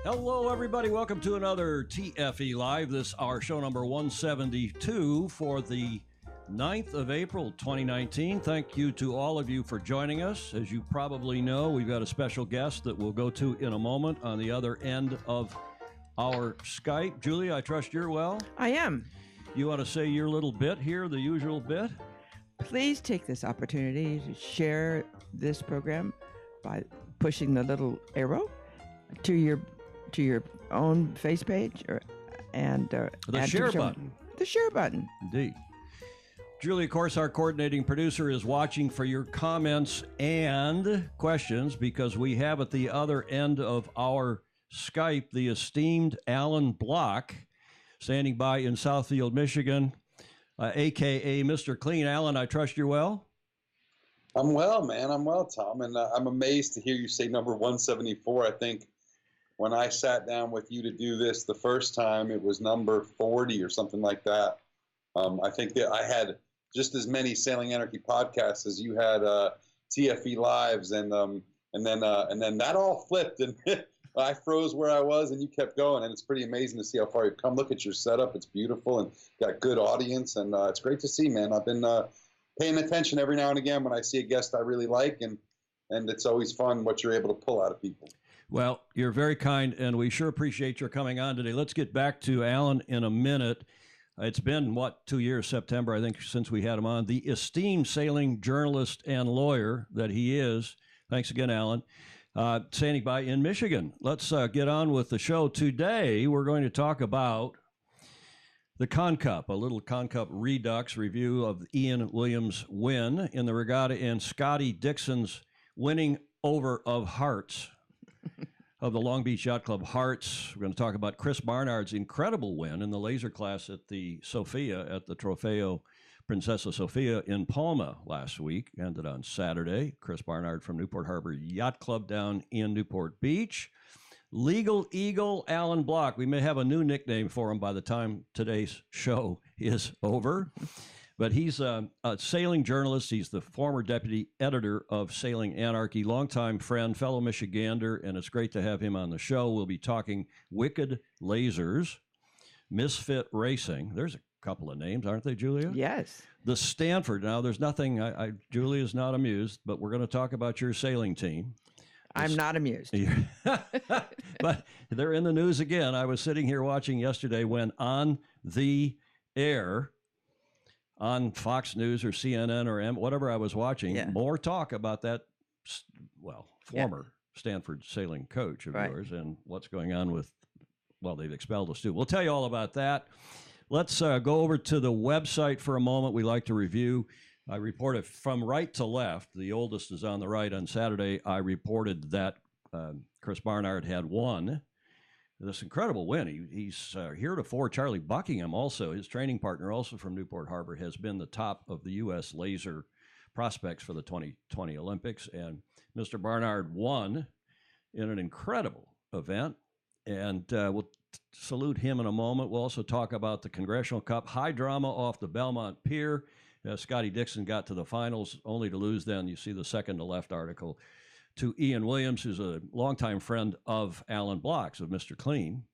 Hello, everybody. Welcome to another TFE Live. This is our show number 172 for the 9th of April, 2019. Thank you to all of you for joining us. As you probably know, we've got a special guest that we'll go to in a moment on the other end of our Skype. Julie, I trust you're well? I am. You want to say your little bit here, the usual bit? Please take this opportunity to share this program by pushing the little arrow to your own face page and the share button. The share button. Indeed. Julie, of course, our coordinating producer, is watching for your comments and questions because we have at the other end of our Skype the esteemed Alan Block standing by in Southfield, Michigan, a.k.a. Mr. Clean. Alan, I trust you're well? I'm well, man. I'm well, Tom. And I'm amazed to hear you say number 174. I think when I sat down with you to do this the first time, it was number 40 or something like that. I think that I had just as many Sailing Anarchy podcasts as you had TFE Lives, and then that all flipped, and I froze where I was, and you kept going, and it's pretty amazing to see how far you've come. Look at your setup; it's beautiful, and got good audience, and it's great to see, man. I've been paying attention every now and again when I see a guest I really like, and it's always fun what you're able to pull out of people. Well, you're very kind, and we sure appreciate your coming on today. Let's get back to Alan in a minute. It's been, 2 years, September, I think, since we had him on. The esteemed sailing journalist and lawyer that he is. Thanks again, Alan. Standing by in Michigan. Let's get on with the show. Today, we're going to talk about the Con Cup, a little Con Cup redux review of Ian Williams' win in the regatta and Scotty Dixon's winning over of Hearts. Of the Long Beach Yacht Club Hearts. We're going to talk about Chris Barnard's incredible win in the laser class at the Sofia, at the Trofeo Princesa Sofia in Palma last week. Ended on Saturday. Chris Barnard from Newport Harbor Yacht Club down in Newport Beach. Legal Eagle Alan Block. We may have a new nickname for him by the time today's show is over. But he's a sailing journalist. He's the former deputy editor of Sailing Anarchy, longtime friend, fellow Michigander, and it's great to have him on the show. We'll be talking Wicked Lasers, Misfit Racing. There's a couple of names, aren't they, Julia? Yes. The Stanford. Now, there's nothing, Julia's not amused, but we're going to talk about your sailing team. I'm not amused. But they're in the news again. I was sitting here watching yesterday when on the air, on Fox News or CNN or whatever I was watching, more talk about that, former Stanford sailing coach of yours and what's going on with, they've expelled us too. We'll tell you all about that. Let's go over to the website for a moment. We like to review I reported from right to left. The oldest is on the right. On Saturday, I reported that Chris Barnard had won this incredible win. He's heretofore. Charlie Buckingham, also his training partner, also from Newport Harbor, has been the top of the U.S. laser prospects for the 2020 Olympics. And Mr. Barnard won in an incredible event. And we'll salute him in a moment. We'll also talk about the Congressional Cup, high drama off the Belmont Pier. Scotty Dixon got to the finals, only to lose then. You see the second to left article to Ian Williams, who's a longtime friend of Alan Block's, of Mr. Clean.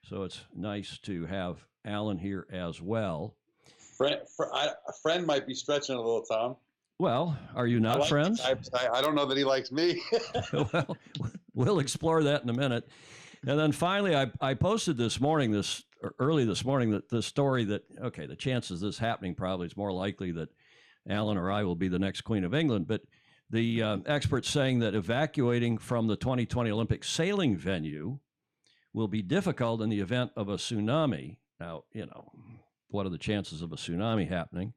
So it's nice to have Alan here as well. A friend might be stretching a little, Tom. Well, are you not friends? I don't know that he likes me. Well, we'll explore that in a minute. And then finally, I posted early this morning, that the story that, okay, the chances of this happening probably is more likely that Alan or I will be the next Queen of England. But the experts saying that evacuating from the 2020 Olympic sailing venue will be difficult in the event of a tsunami. Now, what are the chances of a tsunami happening?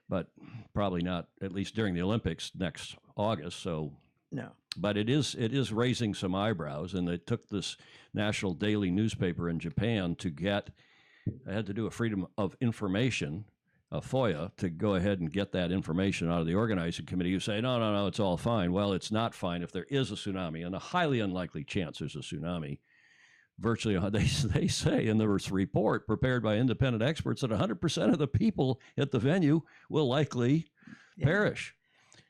But probably not, at least during the Olympics next August. So No. but it is raising some eyebrows, and they took this national daily newspaper in Japan I had to do a Freedom of Information, a FOIA, to go ahead and get that information out of the organizing committee, who say, no, it's all fine. Well, it's not fine if there is a tsunami, and a highly unlikely chance there's a tsunami. Virtually, they say in this report prepared by independent experts that 100% of the people at the venue will likely perish.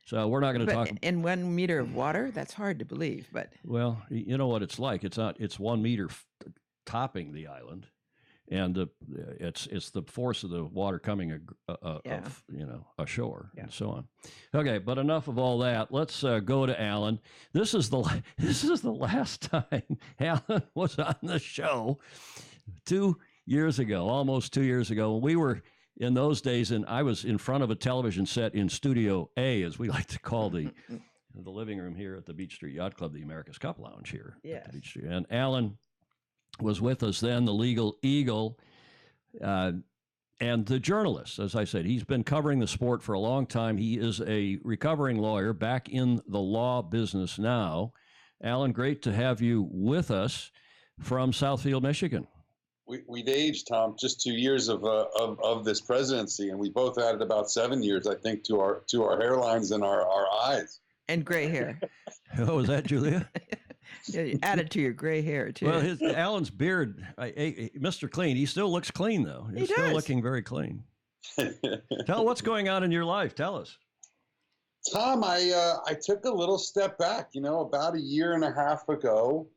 So we're not going to talk. In 1 meter of water, that's hard to believe. But well, you know what it's like. It's 1 meter topping the island, and it's the force of the water coming ashore and so on. Okay, but enough of all that. Let's go to Alan. This is the last time Alan was on the show 2 years ago, almost 2 years ago, when we were. In those days, and I was in front of a television set in Studio A, as we like to call the living room here at the Beach Street Yacht Club, the America's Cup Lounge here at the Beach Street. And Alan was with us then, the legal eagle, and the journalist. As I said, he's been covering the sport for a long time. He is a recovering lawyer, back in the law business now. Alan, great to have you with us from Southfield, Michigan. We'd aged, Tom, just 2 years of this presidency, and we both added about 7 years, I think, to our hairlines and our eyes. And gray hair. Oh, is that Julia? Yeah, you added to your gray hair too. Well, Alan's beard, Mr. Clean, he still looks clean though. He's still looking very clean. Tell what's going on in your life. Tell us. Tom, I took a little step back. About a year and a half ago.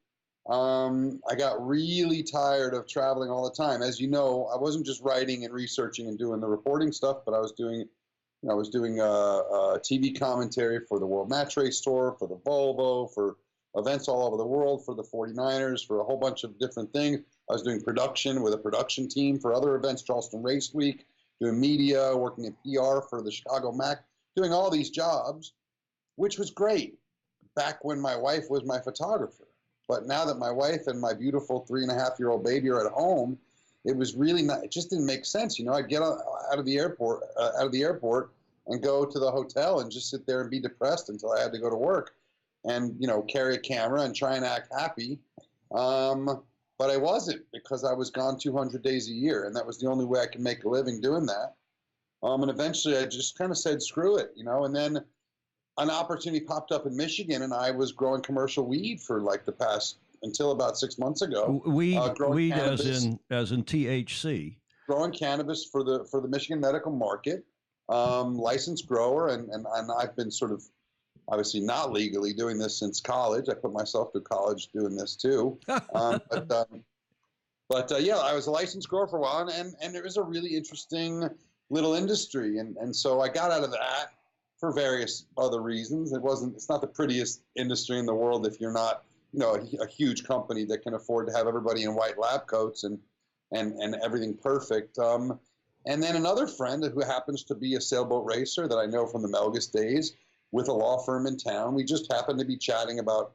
I got really tired of traveling all the time. As you know, I wasn't just writing and researching and doing the reporting stuff, but I was doing TV commentary for the World Match Race Tour, for the Volvo, for events all over the world, for the 49ers, for a whole bunch of different things. I was doing production with a production team for other events, Charleston Race Week, doing media, working in PR for the Chicago Mac, doing all these jobs, which was great back when my wife was my photographer. But now that my wife and my beautiful 3.5-year-old baby are at home, it was really not. It just didn't make sense. I'd get out of the airport and go to the hotel and just sit there and be depressed until I had to go to work, and carry a camera and try and act happy. But I wasn't, because I was gone 200 days a year, and that was the only way I could make a living doing that. And eventually, I just kind of said, screw it, And then an opportunity popped up in Michigan, and I was growing commercial weed for until about 6 months ago. Weed as in THC. Growing cannabis for the Michigan medical market, licensed grower, and I've been sort of obviously not legally doing this since college. I put myself through college doing this too. But I was a licensed grower for a while, and it was a really interesting little industry, and so I got out of that for various other reasons. It's not the prettiest industry in the world if you're not, a huge company that can afford to have everybody in white lab coats and everything perfect. And then another friend who happens to be a sailboat racer that I know from the Melgus days with a law firm in town. We just happened to be chatting about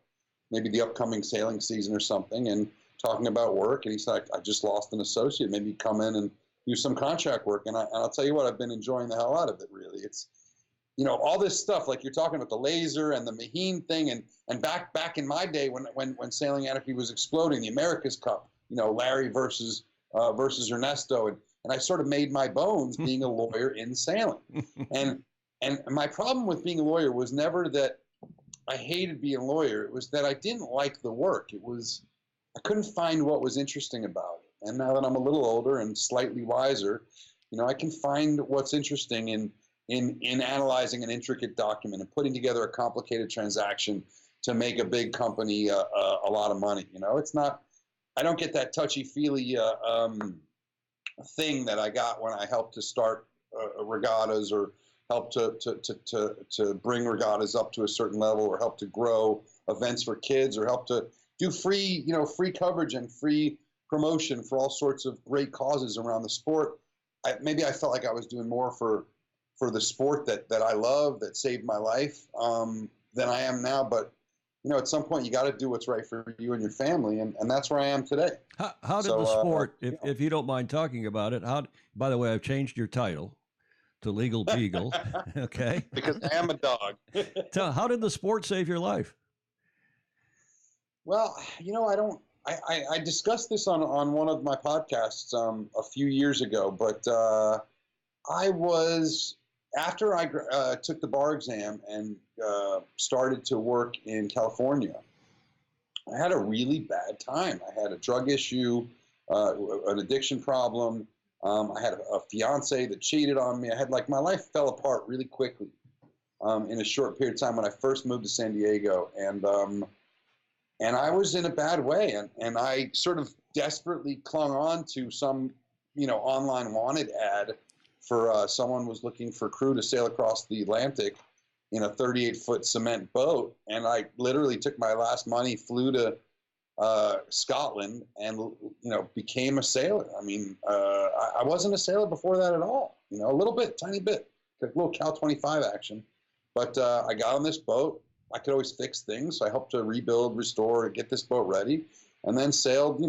maybe the upcoming sailing season or something and talking about work. And he said, I just lost an associate. Maybe come in and do some contract work. And I'll tell you what, I've been enjoying the hell out of it. Really, it's all this stuff like you're talking about, the laser and the Maheen thing, and back in my day when Sailing Anarchy was exploding, the America's Cup, Larry versus Ernesto, and I sort of made my bones being a lawyer in sailing. And my problem with being a lawyer was never that I hated being a lawyer. It was that I didn't like the work. I couldn't find what was interesting about it. And now that I'm a little older and slightly wiser, I can find what's interesting in analyzing an intricate document and putting together a complicated transaction to make a big company a lot of money. It's not, I don't get that touchy-feely thing that I got when I helped to start regattas, or help to bring regattas up to a certain level, or help to grow events for kids, or help to do free coverage and free promotion for all sorts of great causes around the sport. Maybe I felt like I was doing more for the sport that I love, that saved my life, than I am now. But at some point you got to do what's right for you and your family, and that's where I am today. How did the sport, if you don't mind talking about it, by the way, I've changed your title to Legal Beagle, okay? Because I am a dog. How did the sport save your life? Well, I discussed this on one of my podcasts a few years ago, but I was, after I took the bar exam and started to work in California, I had a really bad time. I had a drug issue, an addiction problem. I had a fiance that cheated on me. My life fell apart really quickly in a short period of time when I first moved to San Diego. And I was in a bad way. And I sort of desperately clung on to some, online wanted ad for someone was looking for crew to sail across the Atlantic in a 38-foot cement boat. And I literally took my last money, flew to Scotland, and became a sailor. I mean, I wasn't a sailor before that at all. A little bit, tiny bit, a little Cal 25 action. But I got on this boat. I could always fix things, so I helped to rebuild, restore, get this boat ready, and then sailed.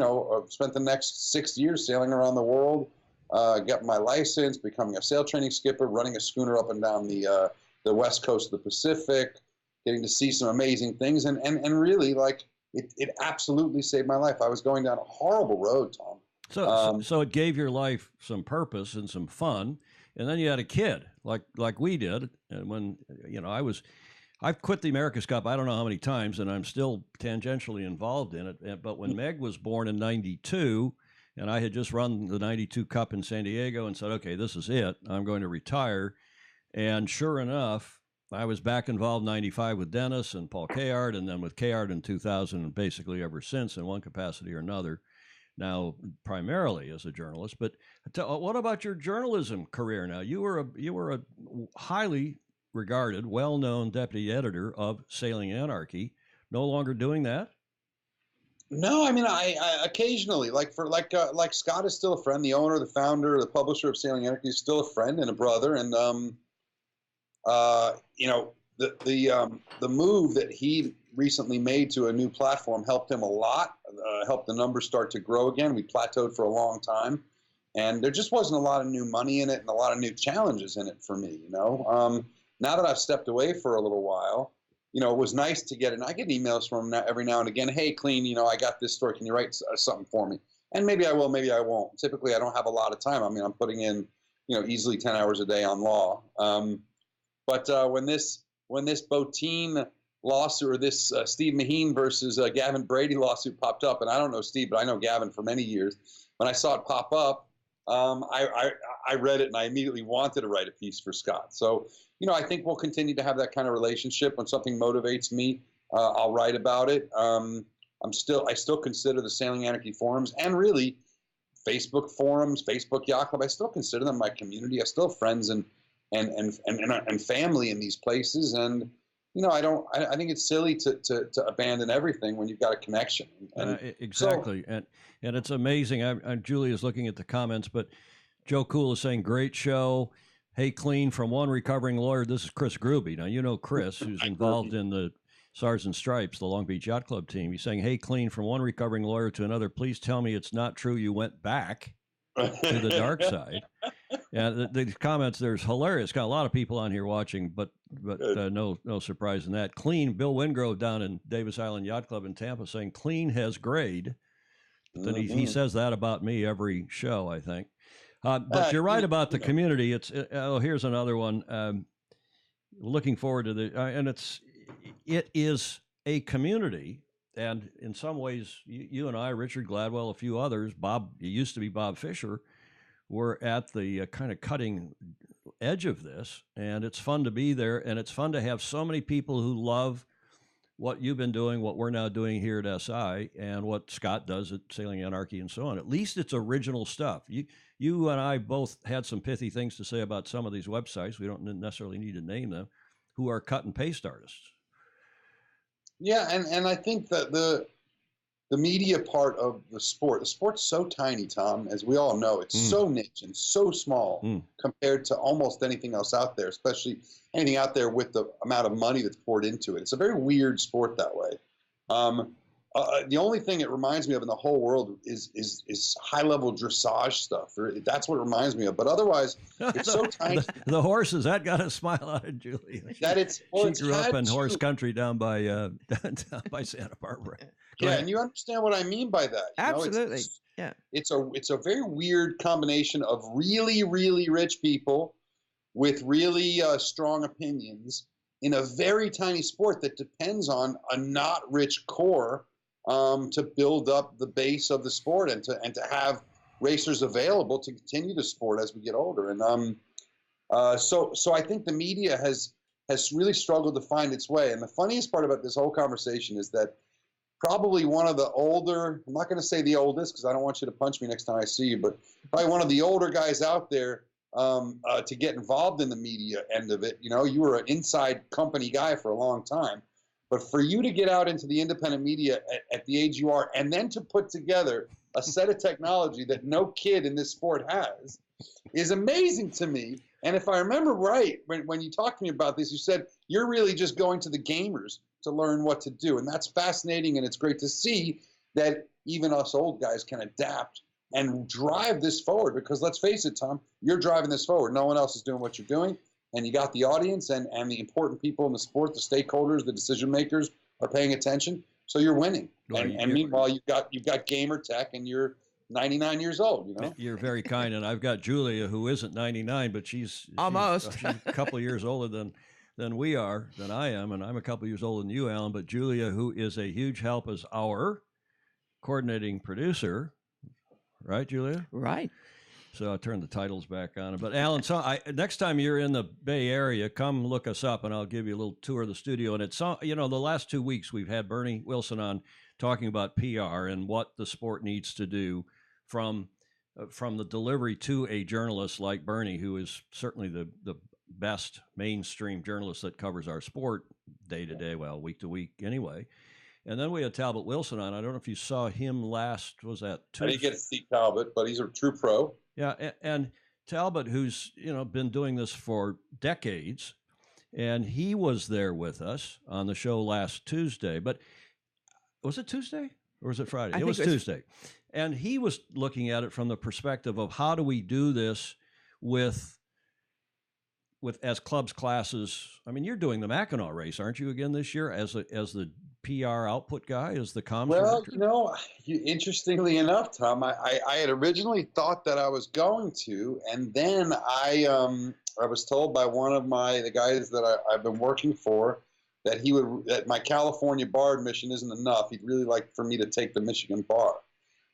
Spent the next 6 years sailing around the world. Got my license, becoming a sail training skipper, running a schooner up and down the west coast of the Pacific, getting to see some amazing things, and really, it absolutely saved my life. I was going down a horrible road, Tom. So it gave your life some purpose and some fun, and then you had a kid like we did, and when I've quit the America's Cup I don't know how many times, and I'm still tangentially involved in it. But when Meg was born in '92, and I had just run the '92 Cup in San Diego, and said, okay, this is it. I'm going to retire. And sure enough, I was back involved in '95 with Dennis and Paul Kayard, and then with Kayard in 2000, and basically ever since in one capacity or another, now primarily as a journalist. But what about your journalism career now? You were a highly regarded, well-known deputy editor of Sailing Anarchy. No longer doing that? No, I mean, I occasionally, like Scott is still a friend, the owner, the founder, the publisher of Sailing Anarchy is still a friend and a brother. And, the move that he recently made to a new platform helped him a lot, helped the numbers start to grow again. We plateaued for a long time, and there just wasn't a lot of new money in it and a lot of new challenges in it for me, Now that I've stepped away for a little while, it was nice to get, and I get emails from him every now and again. Hey, Clean, I got this story. Can you write something for me? And maybe I will, maybe I won't. Typically, I don't have a lot of time. I mean, I'm putting in, easily 10 hours a day on law. But when this Botine lawsuit, or this Steve Maheen versus Gavin Brady lawsuit popped up, and I don't know Steve, but I know Gavin for many years. When I saw it pop up, I read it, and I immediately wanted to write a piece for Scott. So, I think we'll continue to have that kind of relationship. When something motivates me, I'll write about it. I still consider the Sailing Anarchy forums, and really Facebook forums, Facebook Yacht Club, I still consider them my community. I still have friends and family in these places. And, I think it's silly to abandon everything when you've got a connection. Exactly. So, and it's amazing. Julia's looking at the comments, but Joe Cool is saying, great show. Hey, Clean, from one recovering lawyer. This is Chris Gruby. Now, Chris, who's involved in the Stars and Stripes, the Long Beach Yacht Club team. He's saying, hey, Clean, from one recovering lawyer to another, please tell me it's not true you went back. to the dark side. And the comments, there's hilarious. Got a lot of people on here watching, but no surprise in that. Clean, Bill Wingrove down in Davis Island Yacht Club in Tampa saying clean has grade. But then he says that about me every show, I think. But you're right about the community. Here's another one. Looking forward to and it is a community. And in some ways, you and I, Richard Gladwell, a few others, Bob, it used to be Bob Fisher, were at the kind of cutting edge of this. And it's fun to be there. And it's fun to have so many people who love what you've been doing, what we're now doing here at SI, and what Scott does at Sailing Anarchy and so on. At least it's original stuff. You and I both had some pithy things to say about some of these websites. We don't necessarily need to name them, who are cut and paste artists. Yeah, and I think that the media part of the sport's so tiny, Tom, as we all know. It's so niche and so small compared to almost anything else out there, especially anything out there with the amount of money that's poured into it. It's a very weird sport that way. The only thing it reminds me of in the whole world is high-level dressage stuff. That's what it reminds me of. But otherwise, it's so tiny. The horses, that got a smile out of Julie. She grew up in horse country down by Santa Barbara. Yeah, and you understand what I mean by that. Absolutely. It's a very weird combination of really, really rich people with really strong opinions in a very tiny sport that depends on a not rich core to build up the base of the sport and to have racers available to continue the sport as we get older. And so I think the media has really struggled to find its way. And the funniest part about this whole conversation is that probably one of the older, I'm not going to say the oldest because I don't want you to punch me next time I see you, but probably one of the older guys out there to get involved in the media end of it. You were an inside company guy for a long time, but for you to get out into the independent media at the age you are, and then to put together a set of technology that no kid in this sport has is amazing to me. And if I remember right, when you talked to me about this, you said you're really just going to the gamers to learn what to do. And that's fascinating. And it's great to see that even us old guys can adapt and drive this forward, because let's face it, Tom, you're driving this forward. No one else is doing what you're doing. And you got the audience and the important people in the sport, the stakeholders, the decision makers are paying attention. So you're winning. Well, and meanwhile, you've got gamer tech and you're 99 years old, You're very kind. And I've got Julia, who isn't 99, but she's almost she's a couple of years older than we are, than I am. And I'm a couple of years older than you, Alan. But Julia, who is a huge help as our coordinating producer. Right, Julia? Right. So I turned the titles back on. But Alan, next time you're in the Bay Area, come look us up, and I'll give you a little tour of the studio. And it's the last 2 weeks we've had Bernie Wilson on talking about PR and what the sport needs to do from the delivery to a journalist like Bernie, who is certainly the best mainstream journalist that covers our sport day to day, well, week to week anyway. And then we had Talbot Wilson on. I don't know if you saw him last. Was that Tuesday? I didn't get to see Talbot, but he's a true pro. Yeah, and Talbot, who's been doing this for decades, and he was there with us on the show last Tuesday. But was it Tuesday or was it Friday? It was Tuesday, and he was looking at it from the perspective of how do we do this with as clubs, classes. I mean, you're doing the Mackinac race, aren't you, again this year as the PR output guy, as the comms director? Interestingly enough, Tom, I had originally thought that I was going to, and then I was told by one of the guys that I've been working for that my California bar admission isn't enough. He'd really like for me to take the Michigan bar,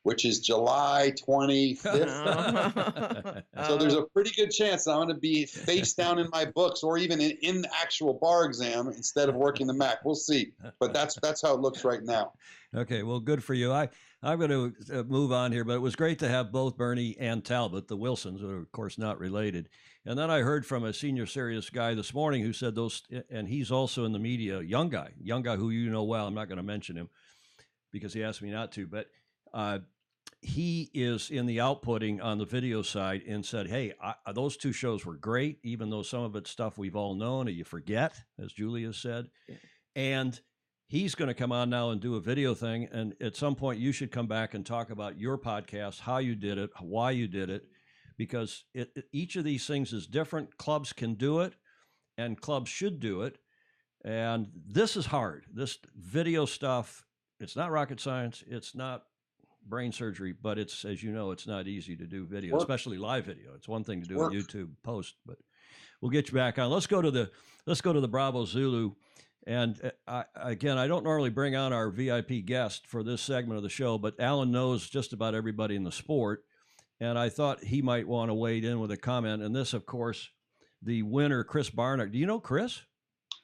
which is July 25th. So there's a pretty good chance that I'm going to be face down in my books or even in the actual bar exam instead of working the Mac. We'll see. But that's how it looks right now. Okay, well, good for you. I'm going to move on here, but it was great to have both Bernie and Talbot, the Wilsons, who are, of course, not related. And then I heard from a senior serious guy this morning who said and he's also in the media, young guy who you know well. I'm not going to mention him because he asked me not to, but he is in the outputting on the video side and said, hey, those two shows were great, even though some of it's stuff we've all known or you forget, as Julia said. Yeah. And he's going to come on now and do a video thing. And at some point, you should come back and talk about your podcast, how you did it, why you did it, because each of these things is different. Clubs can do it, and clubs should do it. And this is hard. This video stuff, it's not rocket science. It's not brain surgery, but it's, as you know, it's not easy to do video, especially live video. It's one thing to do a YouTube post, but we'll get you back on. Let's go to the Bravo Zulu. And again, I don't normally bring on our VIP guest for this segment of the show, but Alan knows just about everybody in the sport. And I thought he might want to wade in with a comment. And this, of course, the winner, Chris Barnard. Do you know Chris?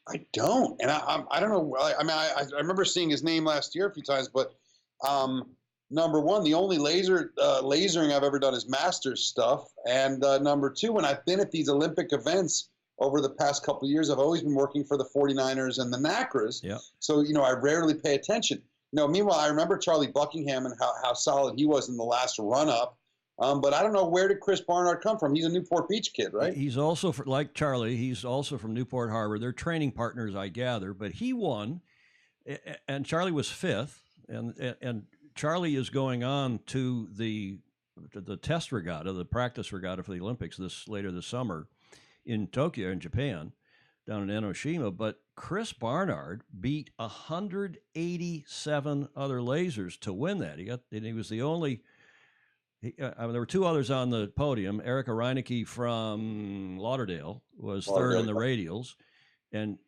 I don't. And I don't know. I mean, I remember seeing his name last year a few times, but number one, the only lasering I've ever done is Masters stuff. And number two, when I've been at these Olympic events over the past couple of years, I've always been working for the 49ers and the NACRAs. Yeah. So, I rarely pay attention. Meanwhile, I remember Charlie Buckingham and how solid he was in the last run-up. But I don't know, where did Chris Barnard come from? He's a Newport Beach kid, right? He's also, like Charlie, he's also from Newport Harbor. They're training partners, I gather. But he won, and Charlie was fifth. And Charlie is going on to the test regatta, the practice regatta for the Olympics later this summer in Tokyo, in Japan, down in Enoshima. But Chris Barnard beat 187 other lasers to win that. He was the only. There were two others on the podium. Erica Reinecke from Lauderdale was third in the radials, and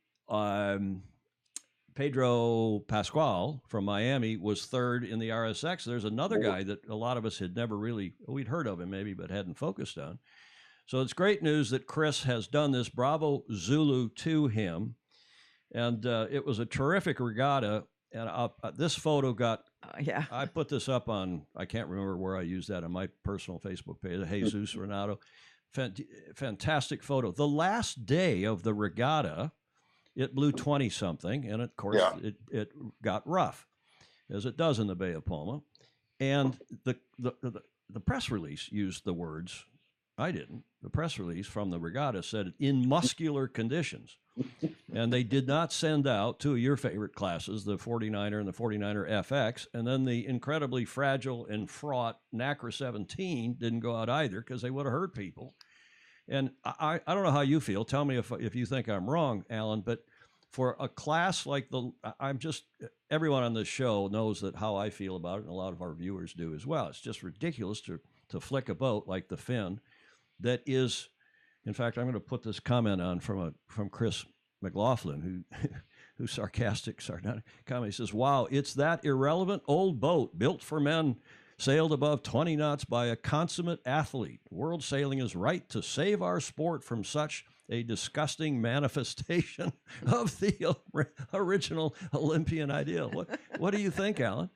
Pedro Pascual from Miami was third in the RSX. There's another guy that a lot of us had never we'd heard of him maybe, but hadn't focused on. So it's great news that Chris has done this. Bravo Zulu to him. And it was a terrific regatta. And this photo got, I put this up on, I can't remember where I used that, on my personal Facebook page, Jesus Renato. Fantastic photo. The last day of the regatta, it blew 20-something, and of course, it got rough, as it does in the Bay of Palma. And the press release used the words, I didn't. The press release from the regatta said, in muscular conditions. And they did not send out two of your favorite classes, the 49er and the 49er FX, and then the incredibly fragile and fraught NACRA 17 didn't go out either, because they would have hurt people. And I don't know how you feel. Tell me if you think I'm wrong, Alan, but for a class like everyone on this show knows that how I feel about it, and a lot of our viewers do as well. It's just ridiculous to flick a boat like the Finn that is, in fact, I'm going to put this comment on from Chris McLaughlin, who's sarcastic comment. He says, wow, it's that irrelevant old boat built for men, sailed above 20 knots by a consummate athlete. World Sailing is right to save our sport from such a disgusting manifestation of the original Olympian ideal. What do you think, Alan?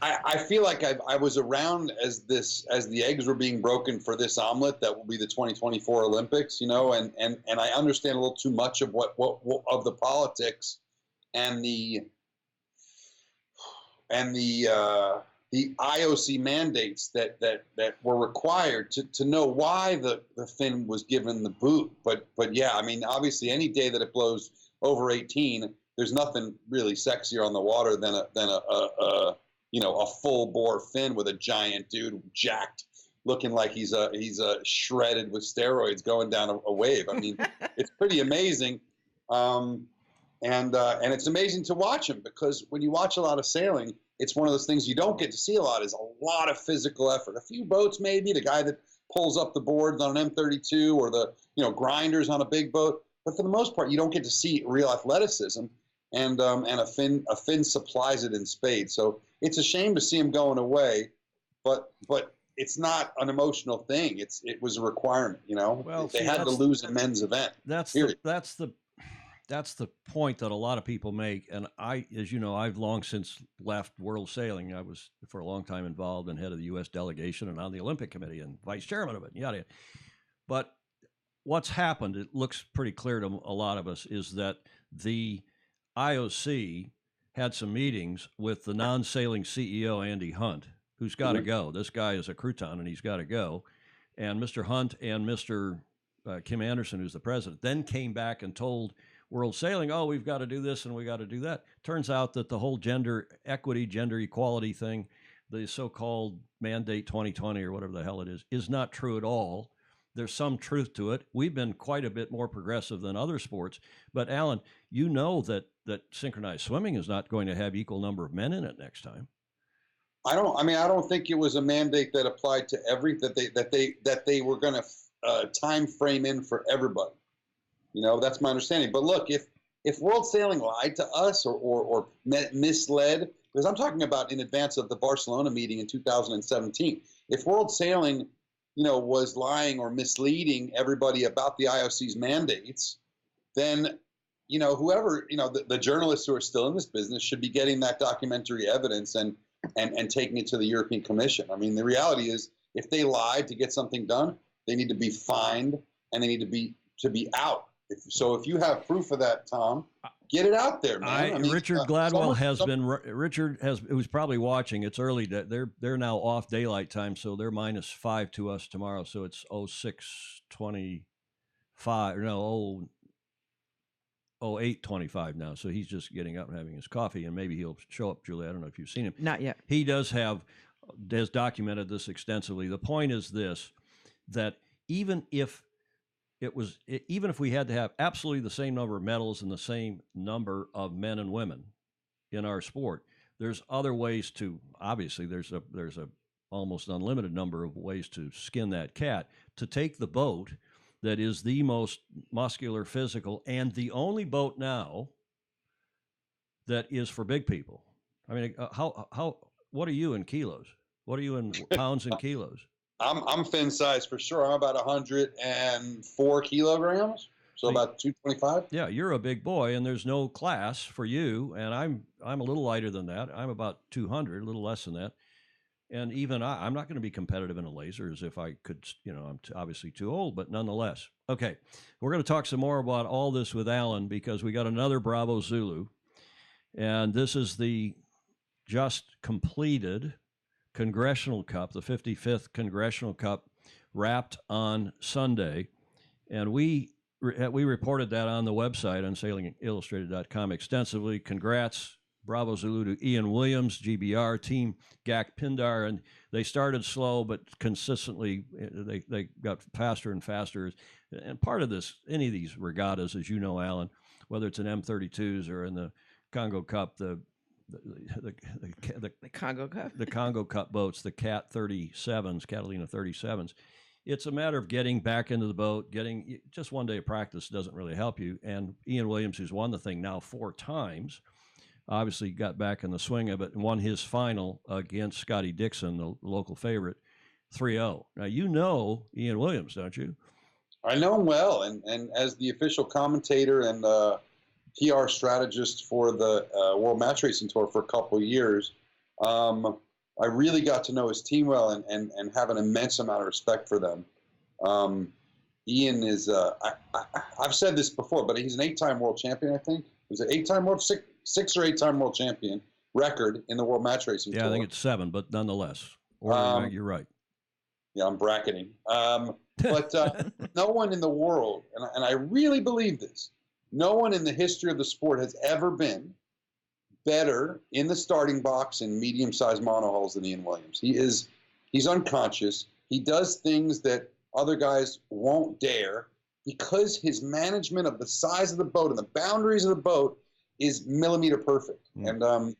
I feel like I was around as the eggs were being broken for this omelet that will be the 2024 Olympics, and I understand a little too much of what of the politics and the IOC mandates that were required to know why the Finn was given the boot. But yeah, I mean, obviously any day that it blows over 18, there's nothing really sexier on the water than a full bore Finn with a giant dude jacked, looking like he's shredded with steroids going down a wave. I mean, it's pretty amazing, and it's amazing to watch him, because when you watch a lot of sailing, it's one of those things you don't get to see a lot. Is a lot of physical effort. A few boats, maybe the guy that pulls up the boards on an M32 or the grinders on a big boat, but for the most part, you don't get to see real athleticism. And a Finn supplies it in spades. So it's a shame to see him going away, but it's not an emotional thing. It was a requirement, Well, they had to lose a men's event. That's the point that a lot of people make. And I, as you know, I've long since left World Sailing. I was for a long time involved and head of the U.S. delegation and on the Olympic Committee and vice chairman of it, yada. But what's happened, it looks pretty clear to a lot of us, is that the IOC had some meetings with the non-sailing CEO, Andy Hunt, who's got to go. This guy is a crouton, and he's got to go. And Mr. Hunt and Mr. Kim Anderson, who's the president, then came back and told World Sailing, oh, we've got to do this and we got to do that. Turns out that the whole gender equity, gender equality thing, the so-called Mandate 2020 or whatever the hell it is not true at all. There's some truth to it. We've been quite a bit more progressive than other sports. But Alan, you know that synchronized swimming is not going to have equal number of men in it next time. I don't think it was a mandate that applied to that they were going to time frame in for everybody. That's my understanding. But look, if World Sailing lied to us or misled, because I'm talking about in advance of the Barcelona meeting in 2017, if World Sailing was lying or misleading everybody about the IOC's mandates, then, whoever, the journalists who are still in this business should be getting that documentary evidence and taking it to the European Commission. I mean, the reality is, if they lied to get something done, they need to be fined and they need to be out. If you have proof of that, Tom, get it out there, man. Richard Gladwell Richard who's probably watching. It's early. They're now off daylight time, so they're -5 to us tomorrow. So it's 06:25 or no 08:25 now. So he's just getting up and having his coffee, and maybe he'll show up. Julie, I don't know if you've seen him. Not yet. He has documented this extensively. The point is this: that even if we had to have absolutely the same number of medals and the same number of men and women in our sport, there's other ways to, obviously there's a almost unlimited number of ways to skin that cat, to take the boat that is the most muscular, physical, and the only boat now that is for big people. I mean, what are you in kilos? What are you in pounds and kilos? I'm thin size for sure. I'm about 104 kilograms, so about 225. Yeah, you're a big boy, and there's no class for you. And I'm a little lighter than that. I'm about 200, a little less than that. And even I'm not going to be competitive in a laser as if I could. I'm obviously too old, but nonetheless. Okay, we're going to talk some more about all this with Alan because we got another Bravo Zulu, and this is the just completed Congressional Cup, the 55th Congressional Cup, wrapped on Sunday, and we reported that on the website on sailingillustrated.com extensively. Congrats, Bravo Zulu, to Ian Williams, GBR, Team Gak Pindar, and they started slow, but consistently they got faster and faster. And part of this, any of these regattas, as you know, Alan, whether it's in M32s or in the Congo Cup, the Congo Cup, the Congo Cup boats, the Cat 37s, Catalina 37s. It's a matter of getting back into the boat. Just one day of practice doesn't really help you. And Ian Williams, who's won the thing now 4 times, obviously got back in the swing of it and won his final against Scotty Dixon, the local favorite, 3-0. Now you know Ian Williams, don't you? I know him well, and as the official commentator and PR strategist for the World Match Racing Tour for a couple of years, I really got to know his team well and have an immense amount of respect for them. Ian is, I've said this before, but he's an 8-time world champion, I think. He's an 8-time world, 6 or 8-time world champion record in the World Match Racing Tour. Yeah, I think it's 7, but nonetheless. You're right. Yeah, I'm bracketing. But no one in the world, and I really believe this, no one in the history of the sport has ever been better in the starting box in medium-sized monohulls than Ian Williams. He's unconscious. He does things that other guys won't dare because his management of the size of the boat and the boundaries of the boat is millimeter perfect. And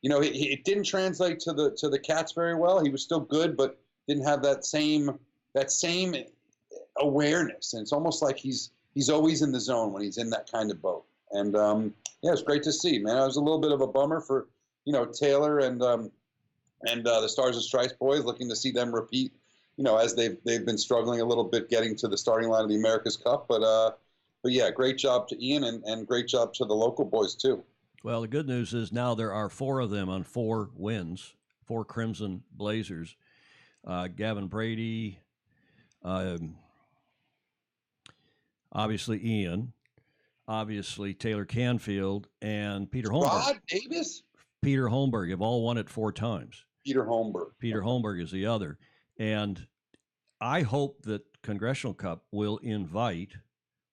it didn't translate to the Cats very well. He was still good, but didn't have that same awareness. And it's almost like he's always in the zone when he's in that kind of boat. And it's great to see, man. It was a little bit of a bummer for Taylor and the Stars and Stripes boys, looking to see them repeat, as they've been struggling a little bit getting to the starting line of the America's Cup. But yeah, great job to Ian and great job to the local boys too. Well, the good news is now there are 4 of them on 4 wins, 4 Crimson Blazers. Gavin Brady, obviously Ian, obviously Taylor Canfield, and Peter Holmberg. Rod Davis? Peter Holmberg have all won it 4 times. Peter Holmberg. Peter Holmberg is the other. And I hope that Congressional Cup will invite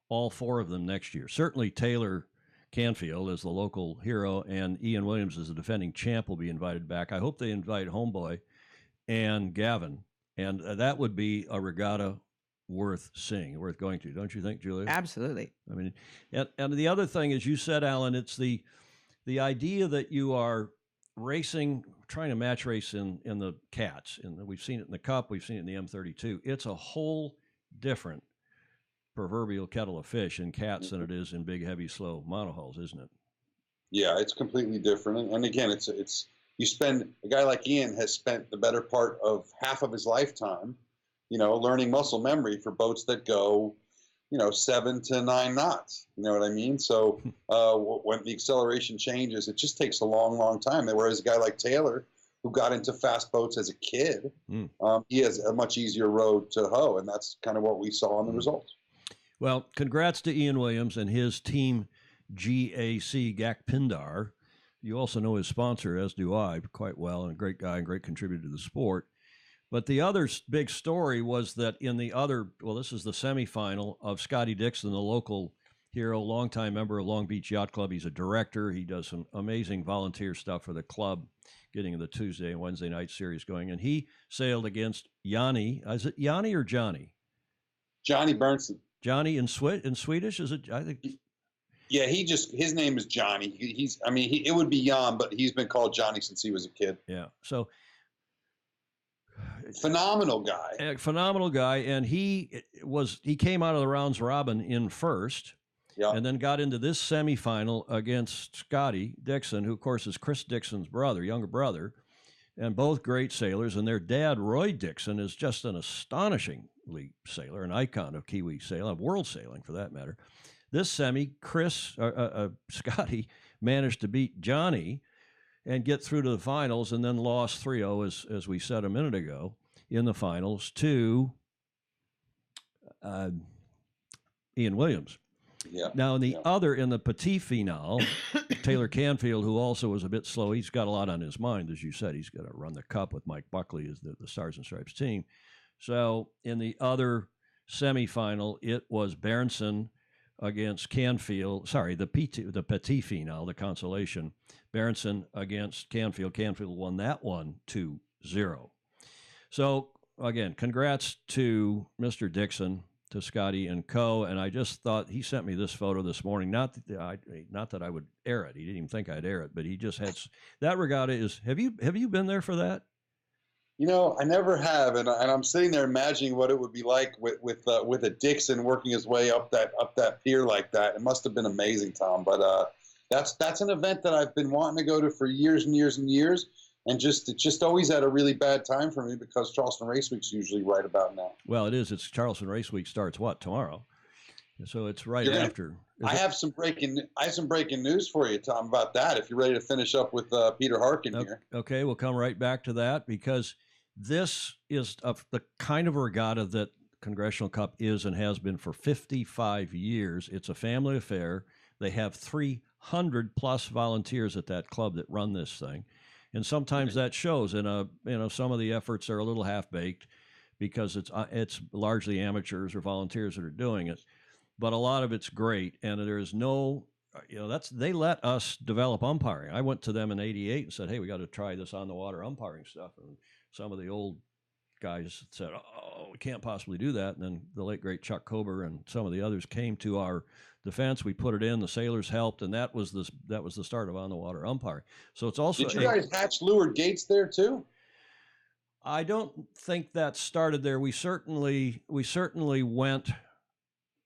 all four of them next year. Certainly Taylor Canfield as the local hero, and Ian Williams as the defending champ will be invited back. I hope they invite Homeboy and Gavin, and that would be a regatta worth seeing, worth going to, don't you think, Julia? Absolutely. I mean, and the other thing, as you said, Alan, it's the idea that you are racing, trying to match race in the cats. We've seen it in the Cup, we've seen it in the M32. It's a whole different proverbial kettle of fish in cats than it is in big, heavy, slow monohulls, isn't it? Yeah, it's completely different. And again, it's you spend, a guy like Ian has spent the better part of half of his lifetime, learning muscle memory for boats that go, 7 to 9 knots. You know what I mean? So when the acceleration changes, it just takes a long, long time. Whereas a guy like Taylor, who got into fast boats as a kid, he has a much easier road to hoe, and that's kind of what we saw in the results. Well, congrats to Ian Williams and his team, GAC Gak Pindar. You also know his sponsor, as do I, quite well, and a great guy and great contributor to the sport. But the other big story was that in the other, this is the semifinal of Scotty Dixon, the local hero, longtime member of Long Beach Yacht Club. He's a director. He does some amazing volunteer stuff for the club, getting the Tuesday and Wednesday night series going. And he sailed against Yanni. Is it Yanni or Johnny? Johnny Bernson. Johnny in Swedish, is it? I think. Yeah, his name is Johnny. It would be Jan, but he's been called Johnny since he was a kid. Yeah. So phenomenal guy. And he came out of the rounds robin in first. Yeah. And then got into this semifinal against Scotty Dixon, who of course is Chris Dixon's younger brother, and both great sailors. And their dad, Roy Dixon, is just an astonishingly sailor, an icon of Kiwi sailing, of world sailing for that matter. This semi, Scotty managed to beat Johnny and get through to the finals, and then lost 3-0, as we said a minute ago, in the finals to Ian Williams. Yeah. Now, in the Petit Finale, Taylor Canfield, who also was a bit slow, he's got a lot on his mind, as you said. He's got to run the Cup with Mike Buckley as the Stars and Stripes team. So in the other semifinal, it was Berenson against Canfield. Sorry, the Petit Finale, the consolation. Berenson against Canfield. Canfield won that one 2-0. So again, congrats to Mr. Dixon, to Scotty and Co. And I just thought, he sent me this photo this morning. Not that I would air it. He didn't even think I'd air it, but he just had that regatta. Have you been there for that? I never have, and I'm sitting there imagining what it would be like with a Dixon working his way up that pier like that. It must have been amazing, Tom. But that's an event that I've been wanting to go to for years and years and years, and it just always had a really bad time for me because Charleston Race Week's usually right about now. Well, it is. It's Charleston Race Week starts tomorrow, so it's right after. I have some breaking news for you, Tom, about that. If you're ready to finish up with Peter Harkin here. Okay, we'll come right back to that, because this is the kind of regatta that Congressional Cup is and has been for 55 years. It's a family affair. They have 300 plus volunteers at that club that run this thing. And sometimes that shows some of the efforts are a little half baked because it's largely amateurs or volunteers that are doing it, but a lot of it's great. And there's no, they let us develop umpiring. I went to them in '88 and said, hey, we got to try this on the water umpiring stuff. And some of the old guys said, oh, we can't possibly do that. And then the late, great Chuck Kober and some of the others came to our defense. We put it in, the sailors helped, and that was the start of on the water umpiring. So it's also. Did you guys hatch leeward gates there too? I don't think that started there. We certainly went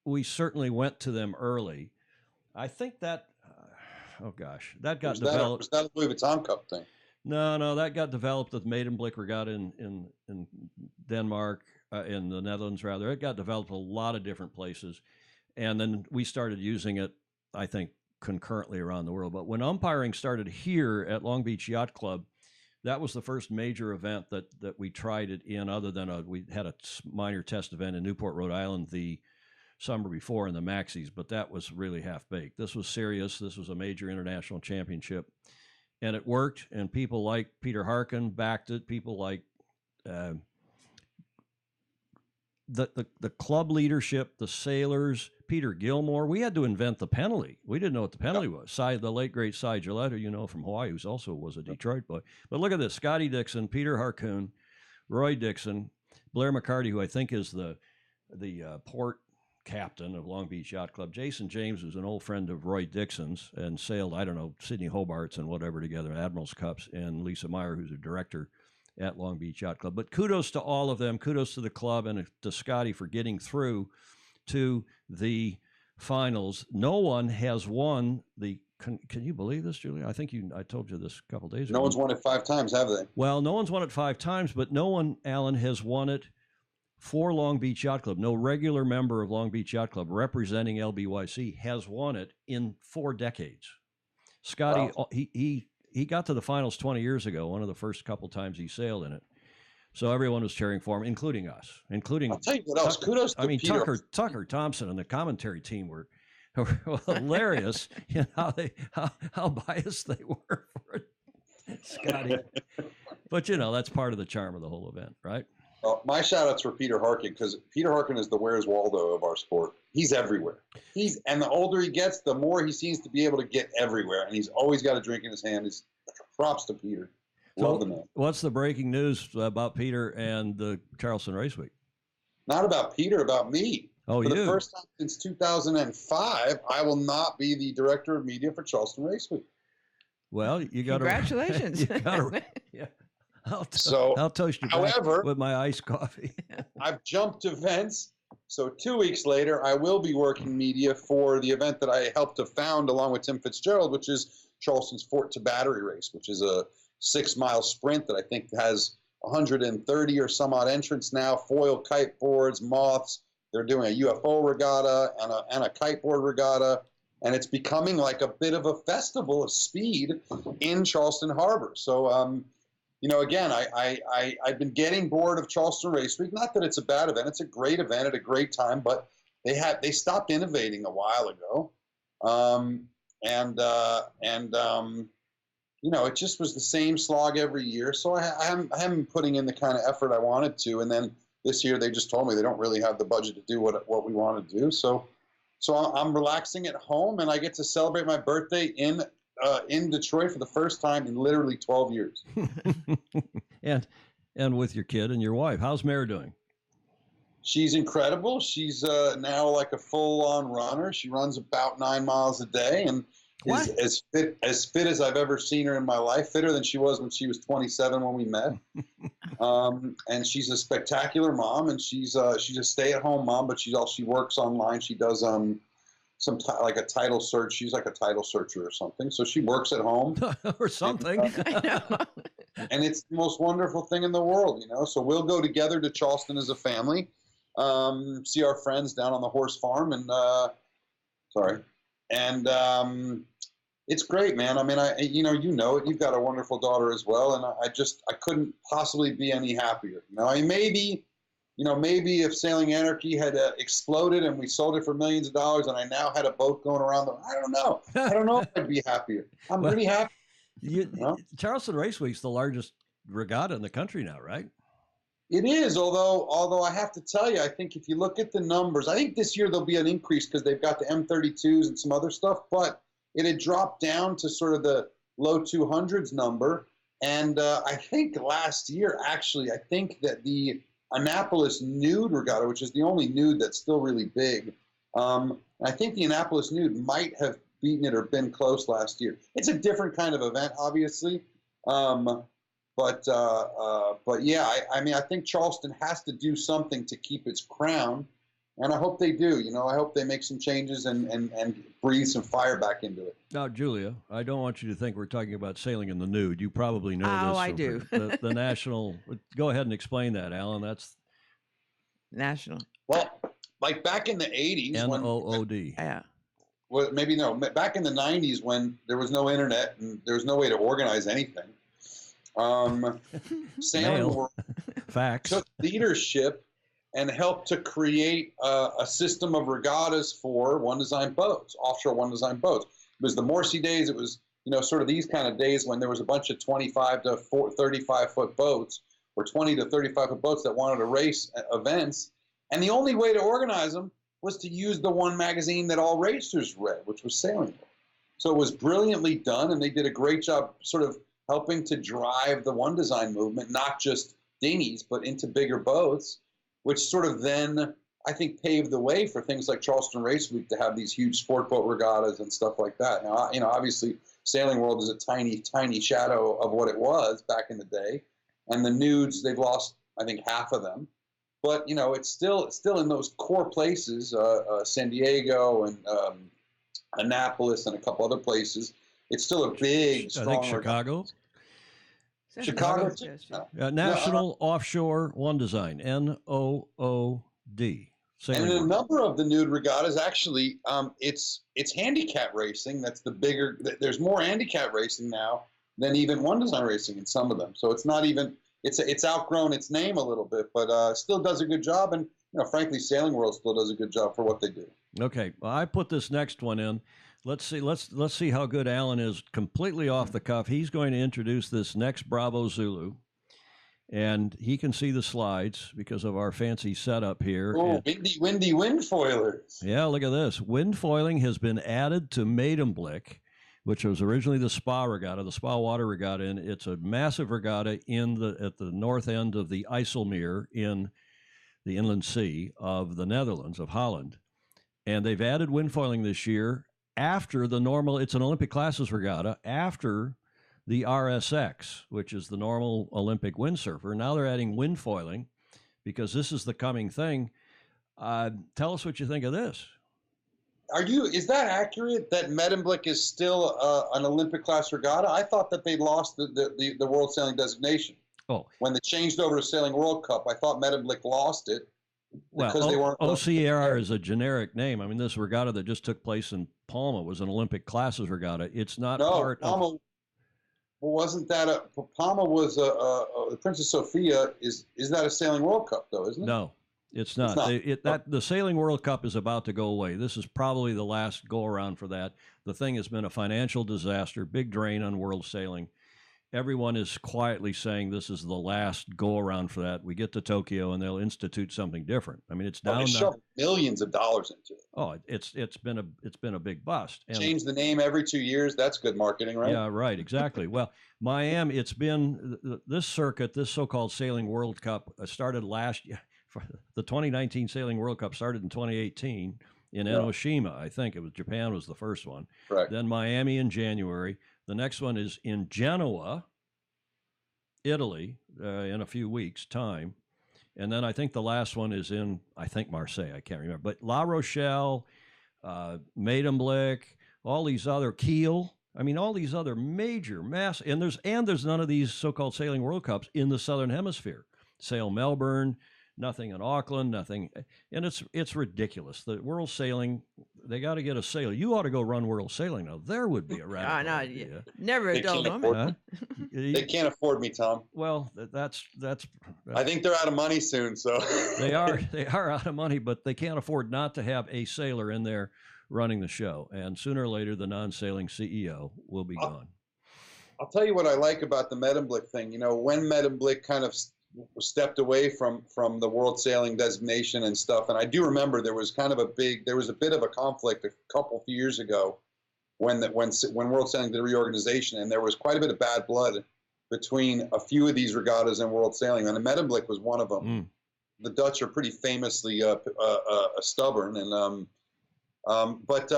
to them early. I think that that got developed. Was that a Louis Vuitton Cup thing? No, that got developed with Maidenblik Regatta in Denmark, in the Netherlands rather. It got developed a lot of different places, and then we started using it, I think, concurrently around the world. But when umpiring started here at Long Beach Yacht Club, that was the first major event that we tried it in, other than we had a minor test event in Newport, Rhode Island the summer before in the Maxis, but that was really half-baked. This was serious. This was a major international championship. And it worked, and people like Peter Harkin backed it. People like the club leadership, the sailors, Peter Gilmore, we had to invent the penalty. We didn't know what the penalty was. The late great Cy Gillette, from Hawaii, who also was a Detroit boy. But look at this: Scotty Dixon, Peter Harcoon, Roy Dixon, Blair McCarty, who I think is the port captain of Long Beach Yacht Club. Jason James was an old friend of Roy Dixon's and sailed, I don't know, Sydney Hobart's and whatever together, Admiral's Cups, and Lisa Meyer, who's a director at Long Beach Yacht Club. But kudos to all of them. Kudos to the club and to Scotty for getting through to the finals. No one has won the. Can you believe this, Julia? I told you this a couple days ago. No one's won it 5 times, have they? Well, no one's won it 5 times, but no one, Alan, has won it for Long Beach Yacht Club. No regular member of Long Beach Yacht Club representing LBYC has won it in 4 decades. Scotty, wow. he got to the finals 20 years ago, one of the first couple times he sailed in it. So everyone was cheering for him, including us, I'll tell you what else. Kudos to Peter. Tucker Thompson and the commentary team were hilarious in how biased they were for it, Scotty. But that's part of the charm of the whole event, right? My shout outs for Peter Harkin, because Peter Harkin is the Where's Waldo of our sport. He's everywhere. And the older he gets, the more he seems to be able to get everywhere. And he's always got a drink in his hand. It's props to Peter. Love the man. What's the breaking news about Peter and the Charleston Race Week? Not about Peter, about me. Oh, for the first time since 2005, I will not be the director of media for Charleston Race Week. Well, you got congratulations. Yeah. I'll toast you however, with my iced coffee. I've jumped events. So 2 weeks later, I will be working media for the event that I helped to found along with Tim Fitzgerald, which is Charleston's Fort to Battery Race, which is a 6-mile sprint that I think has 130 or some odd entrants now, foil kiteboards, moths. They're doing a UFO regatta and a kiteboard regatta. And it's becoming like a bit of a festival of speed in Charleston Harbor. So, again, I've been getting bored of Charleston Race Week. Not that it's a bad event; it's a great event at a great time. But they stopped innovating a while ago, it just was the same slog every year. So I haven't been putting in the kind of effort I wanted to. And then this year they just told me they don't really have the budget to do what we want to do. So I'm relaxing at home, and I get to celebrate my birthday in Detroit for the first time in literally 12 years. and with your kid and your wife. How's Mare doing? She's incredible. She's now like a full-on runner. She runs about 9 miles a day and is as fit as I've ever seen her in my life, fitter than she was when she was 27 when we met. And she's a spectacular mom, and she's a stay-at-home mom, but she works online. She does like a title search. She's like a title searcher or something. So she works at home or something. And it's the most wonderful thing in the world, So we'll go together to Charleston as a family, see our friends down on the horse farm, and it's great, man. I mean, you've got a wonderful daughter as well, and I couldn't possibly be any happier. Maybe if Sailing Anarchy had exploded and we sold it for millions of dollars, and I now had a boat going around. I don't know. I don't know if I'd be happier. I'm pretty happy. Charleston Race Week's the largest regatta in the country now, right? It is, although I have to tell you, I think if you look at the numbers, I think this year there'll be an increase because they've got the M32s and some other stuff, but it had dropped down to sort of the low 200s number. And I think last year, actually, I think that the Annapolis Nude Regatta, which is the only nude that's still really big, I think the Annapolis Nude might have beaten it or been close last year. It's a different kind of event, obviously. But yeah, I think Charleston has to do something to keep its crown, and I hope they do. I hope they make some changes and breathe some fire back into it. Now, Julia, I don't want you to think we're talking about sailing in the nude. You probably know this. Oh, I do. The national. Go ahead and explain that, Alan. That's national. Well, like back in the 80s. NOOD. Yeah. Well, maybe no. Back in the 90s when there was no internet and there was no way to organize anything. Sailing World took leadership and helped to create a system of regattas for one design boats, offshore one design boats. It was the Morsi days. It was, sort of these kind of days when there was a bunch of 25 to 35 foot boats or 20 to 35 foot boats that wanted to race events. And the only way to organize them was to use the one magazine that all racers read, which was Sailing World. So it was brilliantly done, and they did a great job sort of helping to drive the one design movement, not just dinghies, but into bigger boats, which sort of then, I think, paved the way for things like Charleston Race Week to have these huge sport boat regattas and stuff like that. Now, obviously, Sailing World is a tiny, tiny shadow of what it was back in the day. And the nudes, they've lost, I think, half of them. But, it's still in those core places, San Diego and Annapolis and a couple other places. It's still a big, strong. I think Chicago. Chicago. National Offshore One Design, NOOD. And in a number of the nude regattas, actually, it's handicap racing. That's the bigger. There's more handicap racing now than even one design racing in some of them. So it's not even. It's outgrown its name a little bit, but still does a good job. And frankly, Sailing World still does a good job for what they do. Okay, well, I put this next one in. Let's see how good Alan is completely off the cuff. He's going to introduce this next Bravo Zulu, and he can see the slides because of our fancy setup here. Oh, windy wind foilers. Yeah, look at this. Wind foiling has been added to Medemblik, which was originally the Spa Regatta, the Spa Water Regatta, and it's a massive regatta at the north end of the IJsselmeer in the inland sea of the Netherlands, of Holland. And they've added wind foiling this year after the normal, it's an Olympic classes regatta, after the RSX, which is the normal Olympic windsurfer. Now they're adding wind foiling because this is the coming thing. Tell us what you think of this. Is that accurate that Medemblik is still an Olympic class regatta? I thought that they lost the World Sailing designation. Oh, when they changed over to Sailing World Cup, I thought Medemblik lost it because they weren't. OCR is a generic name. I mean, this regatta that just took place in Palma was an Olympic classes regatta. It's not part Palma, of. Well, wasn't that Palma was the Princess Sophia? Is that a Sailing World Cup though? Isn't it? No. It's not. The Sailing World Cup is about to go away. This is probably the last go around for that. The thing has been a financial disaster, big drain on world sailing. Everyone is quietly saying this is the last go around for that. We get to Tokyo and they'll institute something different. I mean, it's down. They shoved millions of dollars into it. Oh, it's been a big bust. And change the name every 2 years. That's good marketing, right? Yeah, right. Exactly. Well, Miami. It's been this circuit, this so-called Sailing World Cup, started last year. The 2019 Sailing World Cup started in 2018 in Enoshima. I think it was Japan was the first one. Right. Then Miami in January. The next one is in Genoa, Italy, in a few weeks' time. And then I think the last one is in, Marseille. I can't remember. But La Rochelle, Medemblik, all these other, Kiel. I mean, all these other major mass. And there's none of these so-called Sailing World Cups in the Southern Hemisphere. Sail Melbourne. Nothing in Auckland, nothing, and it's ridiculous. The World Sailing, they got to get a sail. You ought to go run World Sailing now. There would be a radical idea. Never a dull moment. They can't afford me, Tom. Well, that's. I think they're out of money soon. So they are out of money, but they can't afford not to have a sailor in there running the show. And sooner or later, the non-sailing CEO will be gone. I'll tell you what I like about the Medemblik thing. When Medemblik kind of stepped away from the World Sailing designation and stuff. And I do remember there was a bit of a conflict a few years ago when World Sailing did a reorganization, and there was quite a bit of bad blood between a few of these regattas and World Sailing, and the Medemblik was one of them. The Dutch are pretty famously stubborn, and but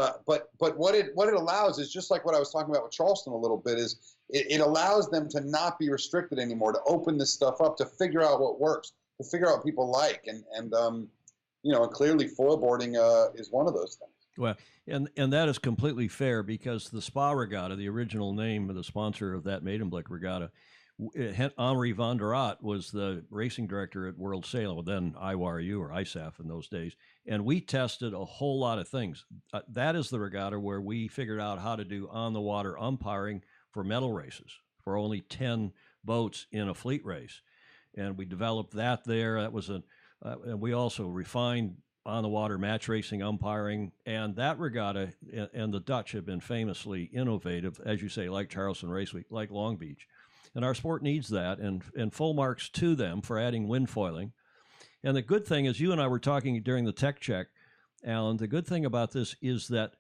what it allows is just like what I was talking about with Charleston a little bit is it allows them to not be restricted anymore, to open this stuff up, to figure out what works, to figure out what people like, and clearly foil boarding is one of those things. Well, and that is completely fair because the Spa Regatta, the original name of the sponsor of that Medemblik Regatta, Henri van der Ott was the racing director at World Sailing, then IWARU or ISAF in those days, and we tested a whole lot of things. That is the regatta where we figured out how to do on-the-water umpiring for medal races for only 10 boats in a fleet race, and we developed that there. That was and we also refined on-the-water match racing umpiring, and that regatta and the Dutch have been famously innovative, as you say, like Charleston Race Week, like Long Beach. And our sport needs that, and full marks to them for adding wind foiling. And the good thing is, you and I were talking during the tech check, Alan, the good thing about this is that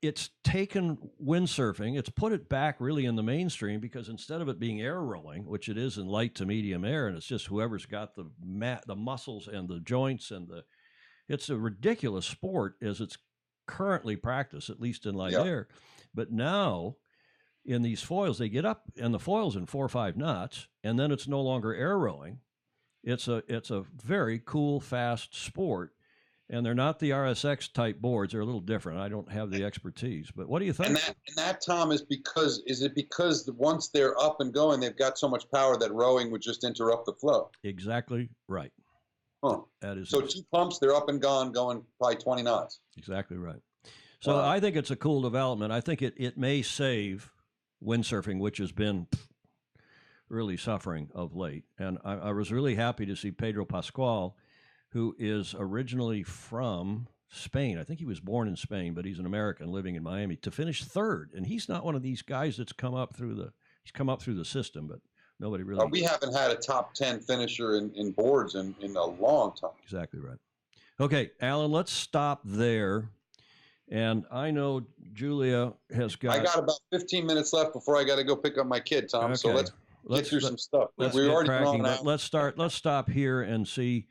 it's taken windsurfing, it's put it back really in the mainstream, because instead of it being air rowing, which it is in light to medium air, and it's just whoever's got the muscles and the joints it's a ridiculous sport as it's currently practiced, at least in light air. But now in these foils, they get up and the foil's in 4 or 5 knots, and then it's no longer air rowing. It's a very cool, fast sport. And they're not the RSX type boards. They're a little different. I don't have the expertise, but what do you think? And that Tom, is it because once they're up and going, they've got so much power that rowing would just interrupt the flow? Exactly right. Huh. That is so 2 pumps, they're up and gone, going probably 20 knots. Exactly right. So I think it's a cool development. I think it may save windsurfing, which has been really suffering of late. And I was really happy to see Pedro Pascual, who is originally from Spain. I think he was born in Spain, but he's an American living in Miami, to finish 3rd. And he's not one of these guys that's come up through the system, but nobody really. We haven't had a top 10 finisher in boards in a long time. Exactly right. Okay, Alan, let's stop there. And I know Julia has got. I got about 15 minutes left before I got to go pick up my kid, Tom. Okay. So let's get through some stuff. We're already cracking, but let's stop here and see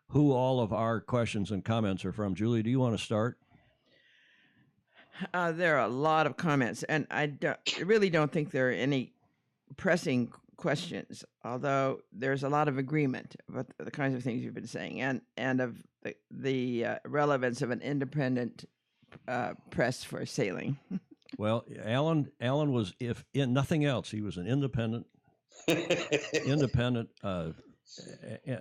who all of our questions and comments are from. Julie, do you want to start? There are a lot of comments, and I really don't think there are any pressing questions, although there's a lot of agreement about the kinds of things you've been saying, and of the relevance of an independent press for sailing. Well, Alan was, if in nothing else, he was an independent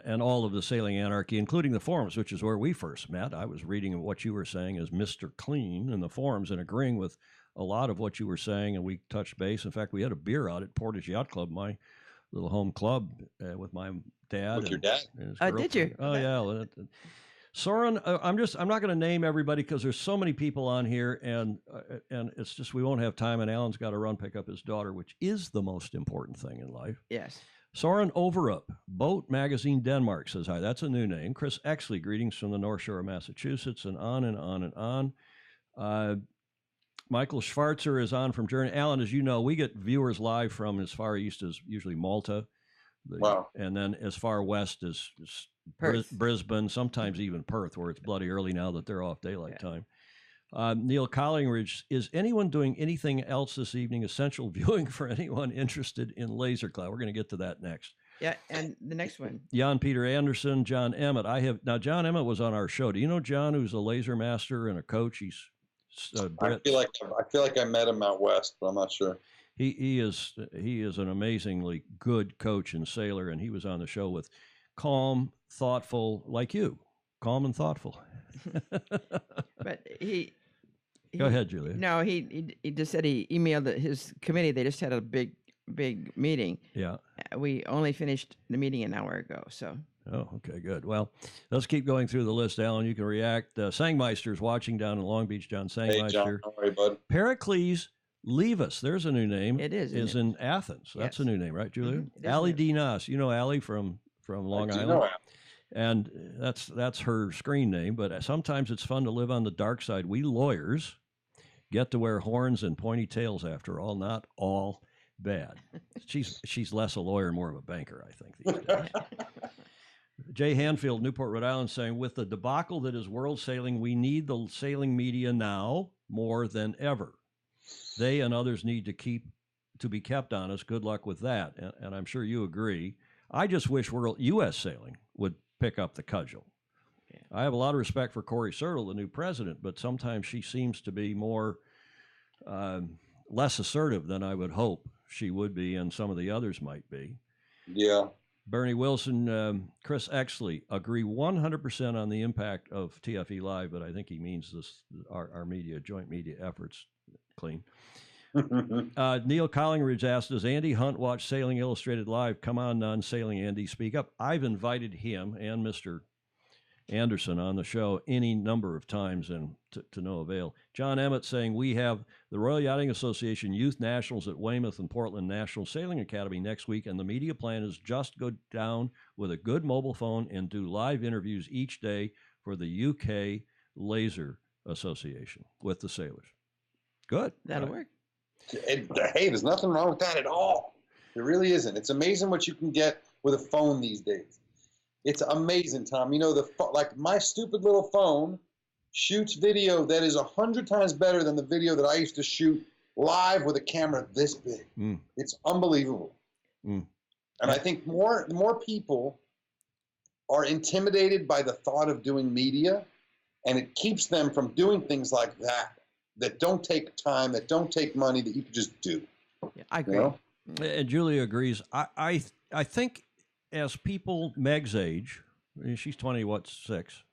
and all of the sailing anarchy, including the forums, which is where we first met. I was reading what you were saying as Mr. Clean in the forums and agreeing with a lot of what you were saying, and we touched base. In fact, we had a beer out at Portage Yacht Club, my little home club, with my dad. With your dad? Did you? Oh, yeah. Soren, I'm not going to name everybody because there's so many people on here, and it's just we won't have time, and Alan's got to run pick up his daughter, which is the most important thing in life. Yes. Soren Overup, Boat Magazine Denmark, says hi. That's a new name. Chris Exley, greetings from the North Shore of Massachusetts, and on and on and on. Michael Schwarzer is on from Germany. Alan, as you know, we get viewers live from as far east as usually Malta. Wow. And then as far west as Brisbane, sometimes even Perth, where it's bloody early now that they're off daylight time. Neil Collingridge, is anyone doing anything else this evening? Essential viewing for anyone interested in laser cloud. We're going to get to that next. Yeah, and the next one. Jan Peter Anderson, John Emmett. John Emmett was on our show. Do you know John, who's a laser master and a coach? He's I feel like I met him out west, but I'm not sure. He is an amazingly good coach and sailor, and he was on the show with calm, thoughtful, like you, calm and thoughtful. But he go ahead, Julia. No, he just said he emailed his committee. They just had a big meeting. Yeah. We only finished the meeting an hour ago, so. Oh, okay, good. Well, let's keep going through the list, Alan. You can react. Sangmeister's watching down in Long Beach. John Sangmeister. Hey, John. How are you, bud? Pericles Levis, there's a new name. It is. Is in Athens. That's yes. a new name, right, Julia? Mm-hmm. Allie D. Nas. You know Allie from Long Island? Know and that's her screen name, but sometimes it's fun to live on the dark side. We lawyers get to wear horns and pointy tails, after all. Not all bad. She's less a lawyer and more of a banker, I think, these days. Jay Hanfield, Newport, Rhode Island, saying, with the debacle that is world sailing, we need the sailing media now more than ever. They and others need to be kept honest. Good luck with that. And I'm sure you agree. I just wish U.S. sailing would pick up the cudgel. Yeah. I have a lot of respect for Corey Sertle, the new president, but sometimes she seems to be less assertive than I would hope she would be, and some of the others might be. Yeah. Bernie Wilson, Chris Exley, agree 100% on the impact of TFE Live, but I think he means our media, joint media efforts, clean. Neil Collingridge asked, does Andy Hunt watch Sailing Illustrated Live? Come on, non-sailing Andy, speak up. I've invited him and Mr. Anderson on the show any number of times and to no avail. John Emmett saying, we have the Royal Yachting Association Youth Nationals at Weymouth and Portland National Sailing Academy next week, and the media plan is just go down with a good mobile phone and do live interviews each day for the UK Laser Association with the sailors. Good. That'll work. Hey, there's nothing wrong with that at all. There really isn't. It's amazing what you can get with a phone these days. It's amazing, Tom. You know, like my stupid little phone shoots video that is 100 times better than the video that I used to shoot live with a camera this big. It's unbelievable. And I think more people are intimidated by the thought of doing media, and it keeps them from doing things like that don't take time, that don't take money, that you can just do. Yeah, I agree. You know? And Julia agrees. I think as people Meg's age, she's 6,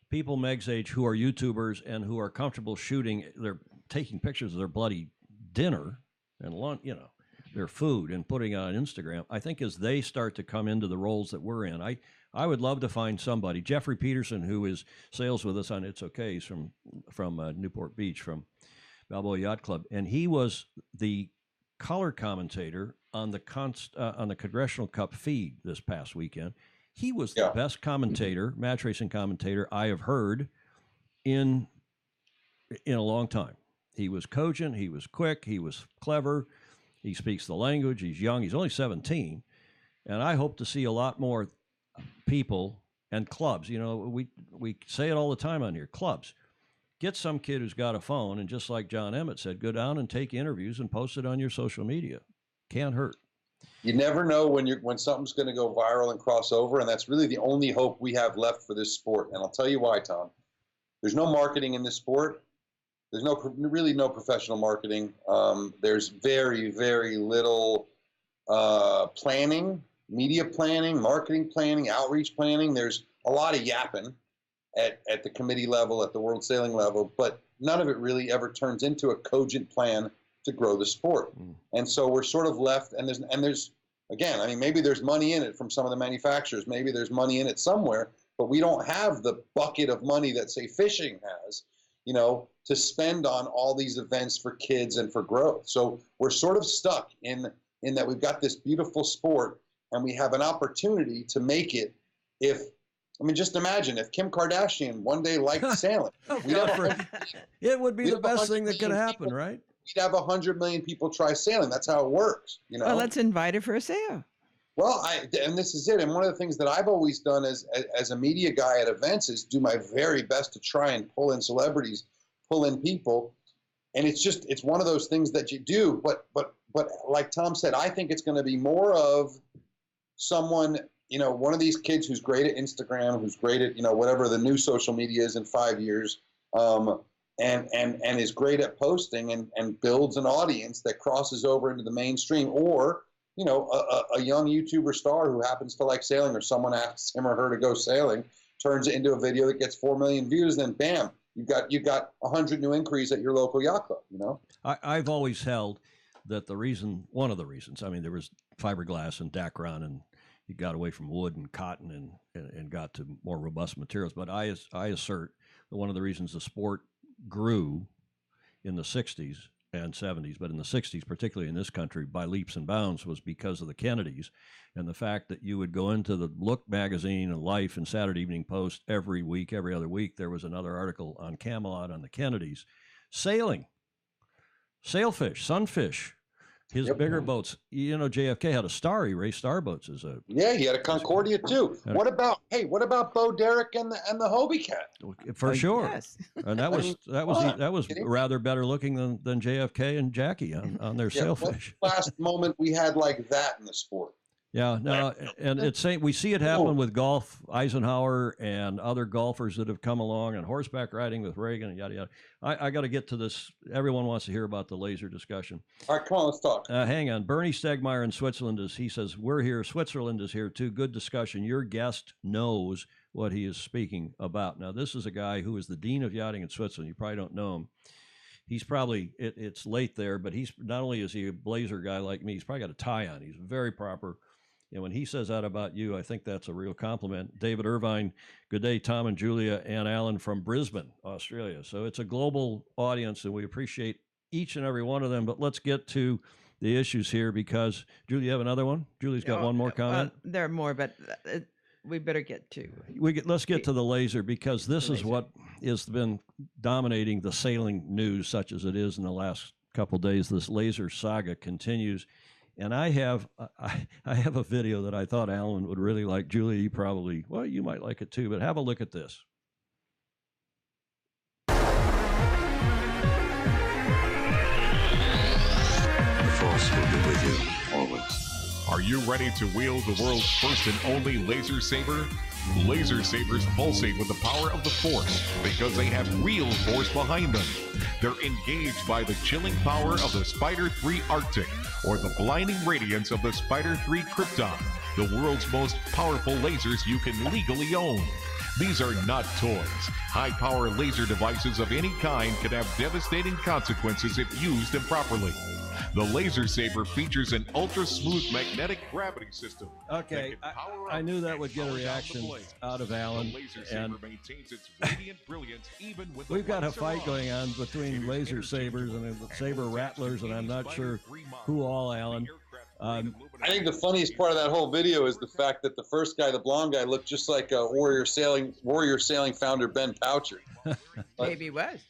people Meg's age who are YouTubers and who are comfortable shooting, they're taking pictures of their bloody dinner and lunch, you know, their food and putting it on Instagram. I think as they start to come into the roles that we're in, I would love to find somebody. Jeffrey Peterson, who sails with us on It's Okay, he's from Newport Beach, from Balboa Yacht Club, and he was the color commentator on the Congressional Cup feed this past weekend. He was the best commentator, match racing commentator I have heard in a long time. He was cogent, he was quick, he was clever, he speaks the language, he's young, he's only 17, and I hope to see a lot more people and clubs. You know, we say it all the time on here, clubs. Get some kid who's got a phone, and just like John Emmett said, go down and take interviews and post it on your social media. Can't hurt. You never know when something's going to go viral and cross over, and that's really the only hope we have left for this sport. And I'll tell you why, Tom. There's no marketing in this sport. There's really no professional marketing. There's very, very little planning, media planning, marketing planning, outreach planning. There's a lot of yapping at the committee level, at the World Sailing level, but none of it really ever turns into a cogent plan to grow the sport. And so we're sort of left, and there's again, I mean, maybe there's money in it from some of the manufacturers, maybe there's money in it somewhere, but we don't have the bucket of money that, say, fishing has, you know, to spend on all these events for kids and for growth. So we're sort of stuck in that we've got this beautiful sport, and we have an opportunity to make it just imagine if Kim Kardashian one day liked sailing. It would be the best thing that could happen, right? We'd have 100 million people try sailing. That's how it works, you know? Well, let's invite her for a sail. Well, and this is it. And one of the things that I've always done as a media guy at events is do my very best to try and pull in celebrities, pull in people. And it's one of those things that you do. But like Tom said, I think it's going to be more of someone, you know, one of these kids who's great at Instagram, who's great at, you know, whatever the new social media is in 5 years, and is great at posting and builds an audience that crosses over into the mainstream, or, you know, a young YouTuber star who happens to like sailing, or someone asks him or her to go sailing, turns it into a video that gets 4 million views, then bam, you've got 100 new inquiries at your local yacht club, you know? I've always held that one of the reasons, I mean, there was fiberglass and Dacron, and you got away from wood and cotton and got to more robust materials. But I assert that one of the reasons the sport grew in the 60s and 70s, but in the 60s, particularly in this country, by leaps and bounds, was because of the Kennedys and the fact that you would go into the Look magazine and Life and Saturday Evening Post every week, every other week, there was another article on Camelot, on the Kennedys, sailing, sailfish, sunfish, his bigger boats. You know, JFK had a star. He raced starboats as a. Yeah, he had a Concordia too. What about Bo Derek and the Hobie Cat? For sure. Yes. And that was rather better looking than JFK and Jackie on their sailfish. Last moment we had like that in the sport. Yeah, no, and we see it happen with golf, Eisenhower and other golfers that have come along, and horseback riding with Reagan and yada yada. I got to get to this. Everyone wants to hear about the laser discussion. All right, come on, let's talk. Hang on. Bernie Stegmeyer in Switzerland he says, we're here. Switzerland is here too. Good discussion. Your guest knows what he is speaking about. Now, this is a guy who is the Dean of Yachting in Switzerland. You probably don't know him. He's probably, it's late there, but he's not only is he a blazer guy like me, he's probably got a tie on. He's very proper. And when he says that about you, I think that's a real compliment. David Irvine, good day, Tom and Julia and Alan from Brisbane, Australia. So it's a global audience, and we appreciate each and every one of them. But let's get to the issues here, because Julia, you have another one? Julie's got one more comment. There are more, but we better get to. Let's get to the laser, because this is what has been dominating the sailing news, such as it is in the last couple of days. This laser saga continues. And I have a video that I thought Alan would really like. Julia, you might like it too, but have a look at this. The Force will be with you always. Are you ready to wield the world's first and only laser saber? Laser sabers pulsate with the power of the Force because they have real force behind them. They're engaged by the chilling power of the Spider 3 Arctic or the blinding radiance of the Spider 3 Krypton, the world's most powerful lasers you can legally own. These are not toys. High-power laser devices of any kind can have devastating consequences if used improperly. The laser saber features an ultra-smooth magnetic gravity system. Okay, I knew that would get a reaction out of Alan. The laser saber maintains its radiant brilliance even when the We've got a lights are fight off. going on between laser sabers and saber rattlers, and I'm not sure who all, Alan. I think the funniest part of that whole video is the fact that the first guy, the blonde guy, looked just like a Warrior Sailing founder Ben Poucher. Maybe he was.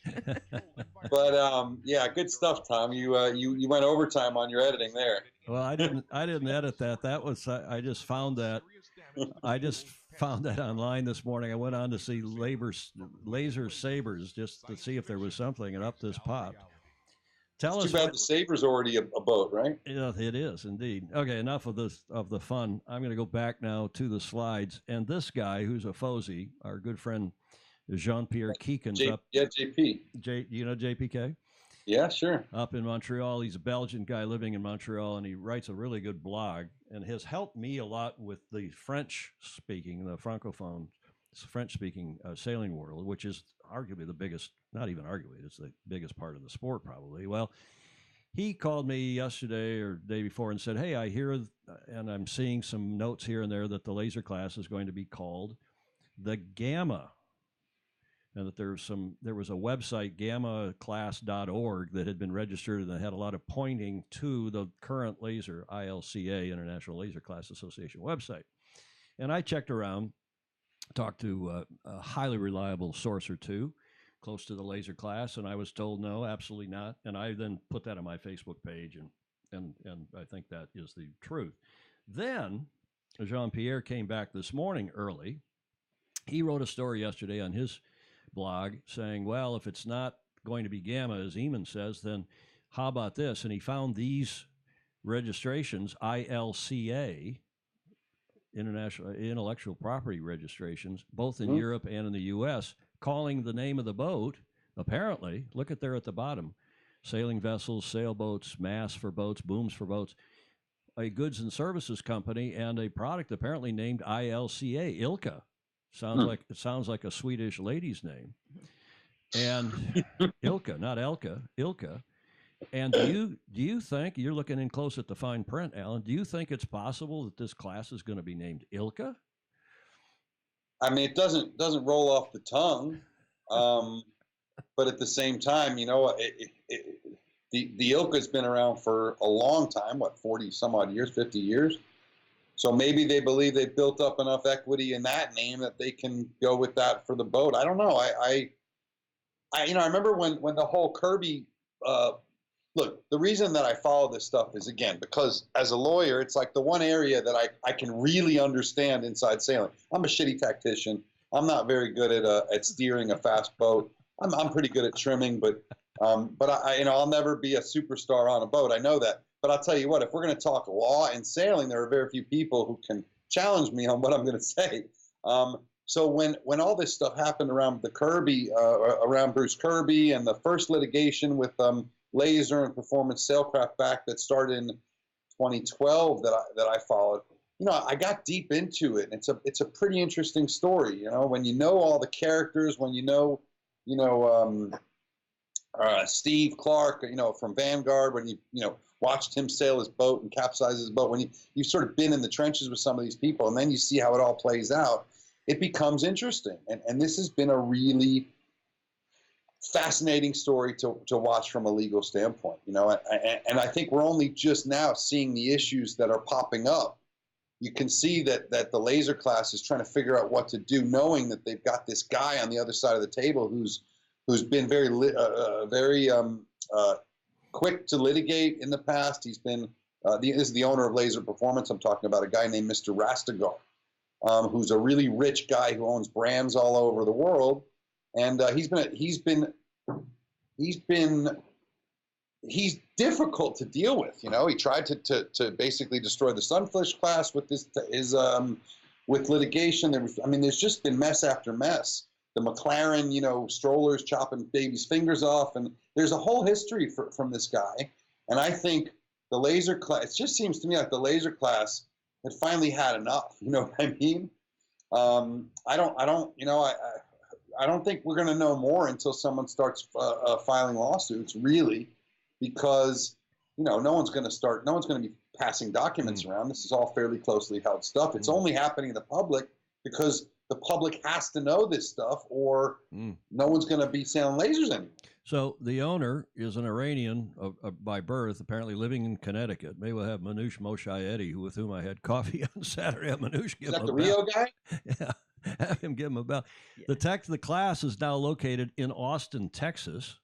But yeah, good stuff, Tom. You went overtime on your editing there. Well, I didn't edit that. That was I just found that online this morning. I went on to see laser sabers just to see if there was something, and up this popped. Tell It's us. too bad the saber's already a boat, right? Yeah, it is indeed. Okay, enough of the fun. I'm going to go back now to the slides, and this guy who's a Fozy, our good friend Jean-Pierre Keegan's up. Yeah, JP. You know JPK? Yeah, sure. Up in Montreal. He's a Belgian guy living in Montreal, and he writes a really good blog and has helped me a lot with the French-speaking, the Francophone, French-speaking sailing world, which is arguably the biggest, not even arguably, it's the biggest part of the sport probably. Well, he called me yesterday or the day before and said, hey, I hear, and I'm seeing some notes here and there, that the laser class is going to be called the Gamma. And that there was a website, gammaclass.org, that had been registered and that had a lot of pointing to the current laser, ILCA, International Laser Class Association website. And I checked around, talked to a highly reliable source or two close to the laser class, and I was told no, absolutely not. And I then put that on my Facebook page, and I think that is the truth. Then Jean-Pierre came back this morning early. He wrote a story yesterday on his blog saying, well, if it's not going to be Gamma, as Eamon says, then how about this? And he found these registrations, ILCA, International Intellectual Property Registrations, both in Europe and in the U.S., calling the name of the boat, apparently, look at there at the bottom, sailing vessels, sailboats, masts for boats, booms for boats, a goods and services company, and a product apparently named ILCA, Ilka. Sounds like a Swedish lady's name. And Ilka, not Elka, Ilka. And do you think, you're looking in close at the fine print, Alan, do you think it's possible that this class is going to be named Ilka? I mean, it doesn't roll off the tongue, but at the same time, you know, the Ilka's been around for a long time, what, 40 some odd years, 50 years? So maybe they believe they've built up enough equity in that name that they can go with that for the boat. I don't know. I remember when the whole Kirby, look, the reason that I follow this stuff is, again, because as a lawyer, it's like the one area that I can really understand inside sailing. I'm a shitty tactician. I'm not very good at steering a fast boat. I'm pretty good at trimming, but I'll never be a superstar on a boat. I know that. But I'll tell you what, if we're going to talk law and sailing, there are very few people who can challenge me on what I'm going to say. So when all this stuff happened around the Kirby, around Bruce Kirby, and the first litigation with laser and performance sailcraft back that started in 2012 that I followed, you know, I got deep into it. And it's a pretty interesting story. You know, when you know all the characters, when you know Steve Clark, you know, from Vanguard, when you know watched him sail his boat and capsize his boat, when you've sort of been in the trenches with some of these people, and then you see how it all plays out, it becomes interesting. And this has been a really fascinating story to watch from a legal standpoint, you know, and I think we're only just now seeing the issues that are popping up. You can see that the laser class is trying to figure out what to do, knowing that they've got this guy on the other side of the table who's been very quick to litigate in the past. He's been this is the owner of Laser Performance. I'm talking about a guy named Mr. Rastegar, who's a really rich guy who owns brands all over the world, and he's difficult to deal with. You know, he tried to basically destroy the Sunfish class with with litigation. There's just been mess after mess. The McLaren, you know, strollers chopping babies' fingers off, and there's a whole history from this guy. And I think the laser class, it just seems to me like the laser class had finally had enough. You know what I mean? I don't think we're going to know more until someone starts filing lawsuits, really, because, you know, no one's going to be passing documents around. This is all fairly closely held stuff. It's only happening in the public because the public has to know this stuff, or no one's going to be selling lasers anymore. So the owner is an Iranian by birth, apparently living in Connecticut. Maybe we'll have Manoush Moshayedi, with whom I had coffee on Saturday. Have Manoush give Is that him the a Rio bell. guy? Yeah, have him give him a bell. Yeah. The class is now located in Austin, Texas.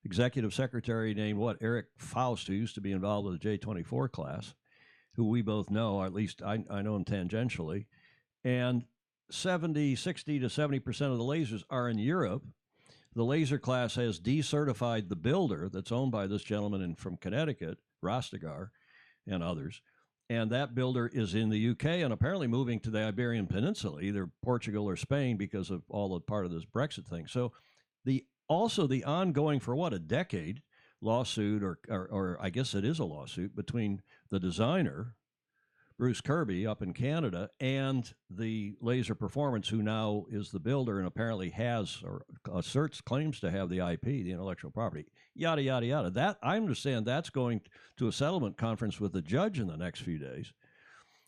Executive secretary named Eric Faust, who used to be involved with the J24 class, who we both know, or at least I know him tangentially. And 60 to 70% of the lasers are in Europe. The laser class has decertified the builder that's owned by this gentleman from Connecticut, Rastegar, and others. And that builder is in the UK and apparently moving to the Iberian Peninsula, either Portugal or Spain, because of all the part of this Brexit thing. So the ongoing, for a decade, lawsuit, or I guess it is a lawsuit, between the designer, Bruce Kirby, up in Canada, and the Laser Performance, who now is the builder and apparently has or claims to have the IP, the intellectual property, yada, yada, yada. That, I understand, that's going to a settlement conference with the judge in the next few days.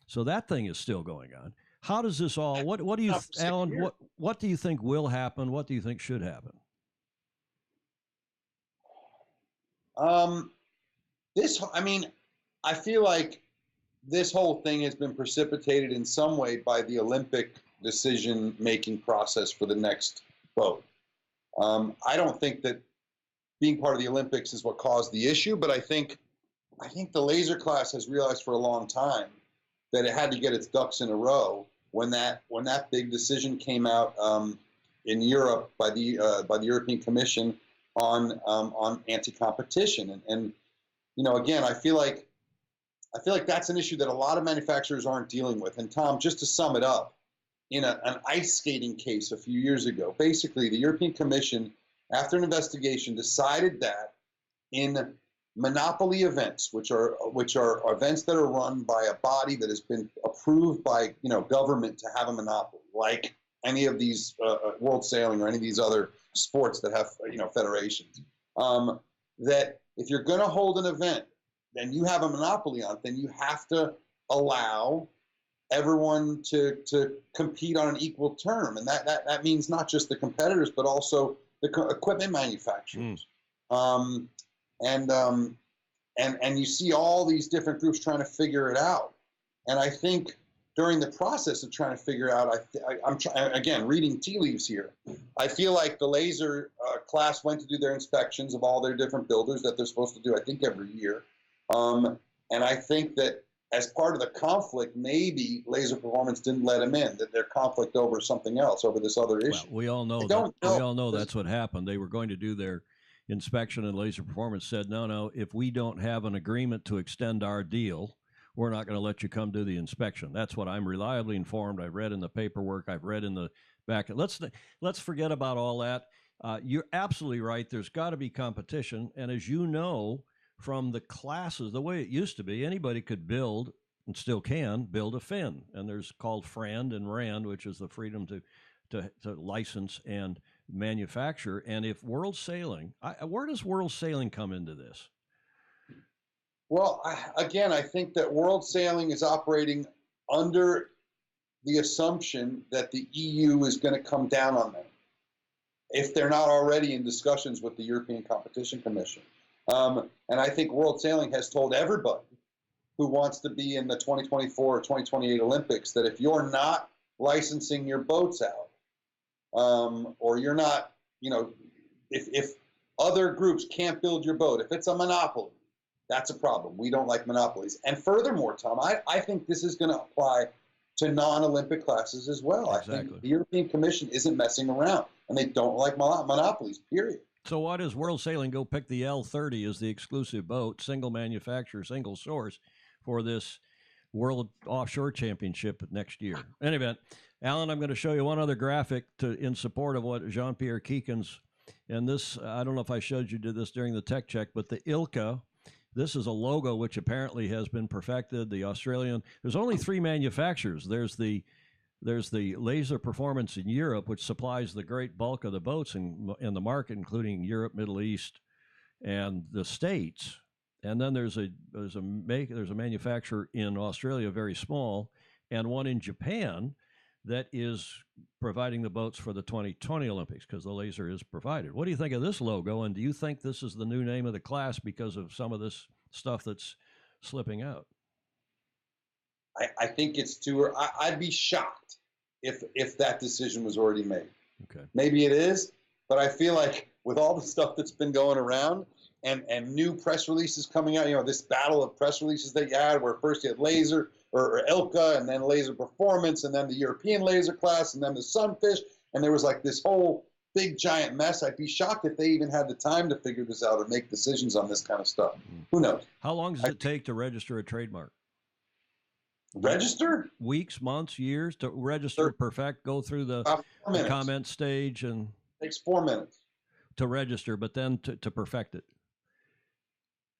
So that thing is still going on. How does this all, what do you, Alan, what do you think will happen? What do you think should happen? I feel like this whole thing has been precipitated in some way by the Olympic decision-making process for the next boat. I don't think that being part of the Olympics is what caused the issue, but I think the laser class has realized for a long time that it had to get its ducks in a row when that big decision came out in Europe by the European Commission on anti-competition. And you know, again, I feel like that's an issue that a lot of manufacturers aren't dealing with. And Tom, just to sum it up, in an ice skating case a few years ago, basically the European Commission, after an investigation, decided that in monopoly events, which are events that are run by a body that has been approved by, you know, government to have a monopoly, like any of these World Sailing or any of these other sports that have, you know, federations, that if you're going to hold an event and you have a monopoly on it, then you have to allow everyone to compete on an equal term. And that means not just the competitors, but also the equipment manufacturers. And you see all these different groups trying to figure it out. And I think during the process of trying to figure out, I'm again reading tea leaves here. I feel like the laser class went to do their inspections of all their different builders that they're supposed to do, I think, every year. And I think that as part of the conflict, maybe Laser Performance didn't let them in, that their conflict over something else, over this other issue. Well, we all know that's what happened. They were going to do their inspection, and Laser Performance said, no, if we don't have an agreement to extend our deal, we're not going to let you come do the inspection. That's what I'm reliably informed. I've read in the paperwork. I've read in the back. Let's forget about all that. You're absolutely right. There's got to be competition. And as you know, from the classes, the way it used to be, anybody could build, and still can, build a fin. And there's called FRAND and RAND, which is the freedom to license and manufacture. And if World Sailing, where does World Sailing come into this? Well, I think that World Sailing is operating under the assumption that the EU is going to come down on them if they're not already in discussions with the European Competition Commission. And I think World Sailing has told everybody who wants to be in the 2024 or 2028 Olympics that if you're not licensing your boats out, or you're not, if other groups can't build your boat, if it's a monopoly, that's a problem. We don't like monopolies. And furthermore, Tom, I think this is going to apply to non-Olympic classes as well. Exactly. I think the European Commission isn't messing around, and they don't like monopolies, period. So why does World Sailing go pick the L30 as the exclusive boat, single manufacturer, single source for this World Offshore Championship next year? In any event, Alan, I'm going to show you one other graphic in support of what Jean-Pierre Keekins, and this, I don't know if I showed you this during the tech check, but the ILCA, this is a logo which apparently has been perfected. The Australian, there's only 3 manufacturers. There's the Laser Performance in Europe, which supplies the great bulk of the boats in the market, including Europe, Middle East, and the States. And then there's a manufacturer in Australia, very small, and one in Japan that is providing the boats for the 2020 Olympics because the laser is provided. What do you think of this logo? And do you think this is the new name of the class because of some of this stuff that's slipping out? I think it's too. I'd be shocked if that decision was already made. Okay. Maybe it is, but I feel like with all the stuff that's been going around and new press releases coming out, this battle of press releases that you had, where first you had laser or ILCA, and then laser performance, and then the European laser class, and then the Sunfish, and there was like this whole big giant mess. I'd be shocked if they even had the time to figure this out or make decisions on this kind of stuff. Who knows? How long does it take to register a trademark? Register? Weeks, months, years to register, perfect, go through the comment stage, and takes 4 minutes to register, but then to perfect it.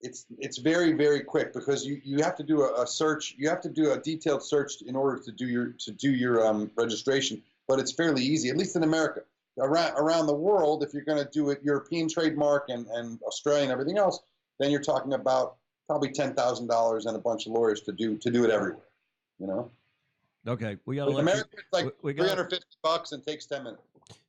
It's very, very quick because you have to do a search. You have to do a detailed search in order to do your registration. But it's fairly easy, at least in America. Around the world, if you're going to do a European trademark and Australia and everything else, then you're talking about probably $10,000 and a bunch of lawyers to do it everywhere. Okay, we got to. In America, it's like $350 and takes 10 minutes.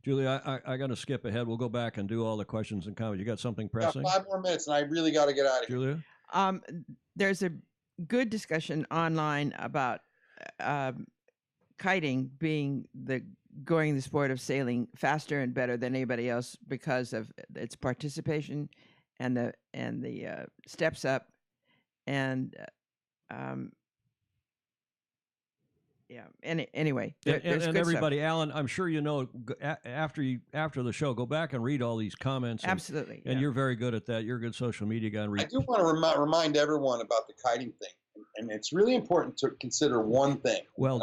Julie, I got to skip ahead. We'll go back and do all the questions and comments. You got something pressing? Yeah, 5 more minutes, and I really got to get out of here. Julia? There's a good discussion online about kiting being going the sport of sailing faster and better than anybody else because of its participation and the steps up and yeah. Anyway, and everybody, stuff. Alan, I'm sure after the show, go back and read all these comments. Absolutely, and you're very good at that. You're a good social media guy. I do want to remind everyone about the kiting thing, and it's really important to consider one thing. Well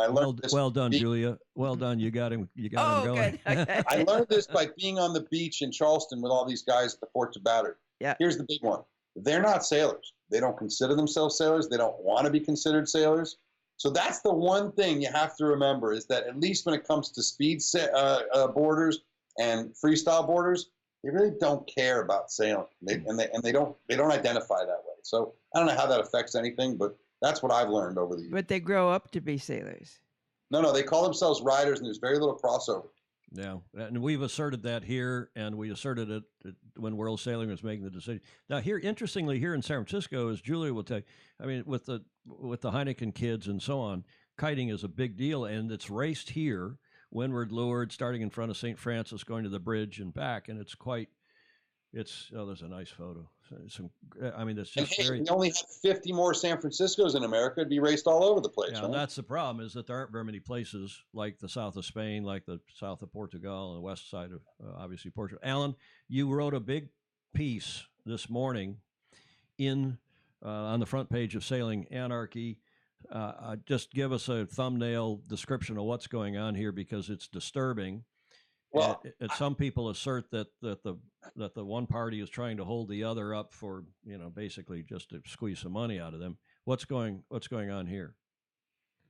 done, Julia. Well done. You got him. You got him going. Good. Okay. I learned this by being on the beach in Charleston with all these guys at the Ports of Battery. Yeah. Here's the big one: they're not sailors. They don't consider themselves sailors. They don't want to be considered sailors. So that's the one thing you have to remember, is that at least when it comes to speed boarders and freestyle boarders, they really don't care about sailing. They don't identify that way. So I don't know how that affects anything, but that's what I've learned over the years. But they grow up to be sailors. No, they call themselves riders, and there's very little crossover. Yeah, and we've asserted that here, and we asserted it when World Sailing was making the decision. Now, here, interestingly, here in San Francisco, as Julia will tell you, I mean, with the Heineken kids and so on, kiting is a big deal, and it's raced here, windward, leeward, starting in front of St. Francis, going to the bridge and back, and there's a nice photo. It's just very. We only have 50 more San Franciscos in America. It'd be raced all over the place. Yeah, right? and that's the problem, is that there aren't very many places like the south of Spain, like the south of Portugal, and the west side of obviously Portugal. Alan, you wrote a big piece this morning on the front page of Sailing Anarchy. Just give us a thumbnail description of what's going on here, because it's disturbing. Well, some people assert that the one party is trying to hold the other up for, basically just to squeeze some money out of them. What's going on here?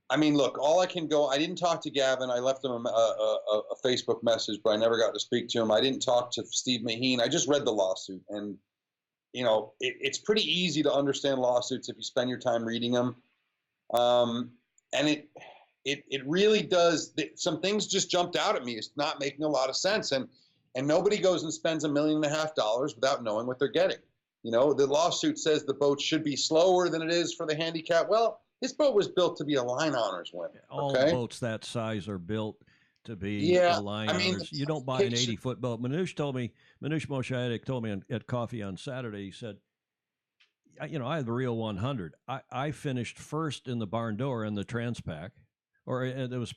I mean, look, I didn't talk to Gavin. I left him a Facebook message, but I never got to speak to him. I didn't talk to Steve Maheen. I just read the lawsuit, and it's pretty easy to understand lawsuits if you spend your time reading them. And it really does. Some things just jumped out at me. It's not making a lot of sense. And nobody goes and spends $1.5 million without knowing what they're getting. The lawsuit says the boat should be slower than it is for the handicap. Well, this boat was built to be a line honors winner. All boats that size are built to be a line honors. You don't buy an 80-foot boat. Manoush Moshadik told me at coffee on Saturday, he said, I had the Rio 100. I finished first in the barn door in the Transpac, or it was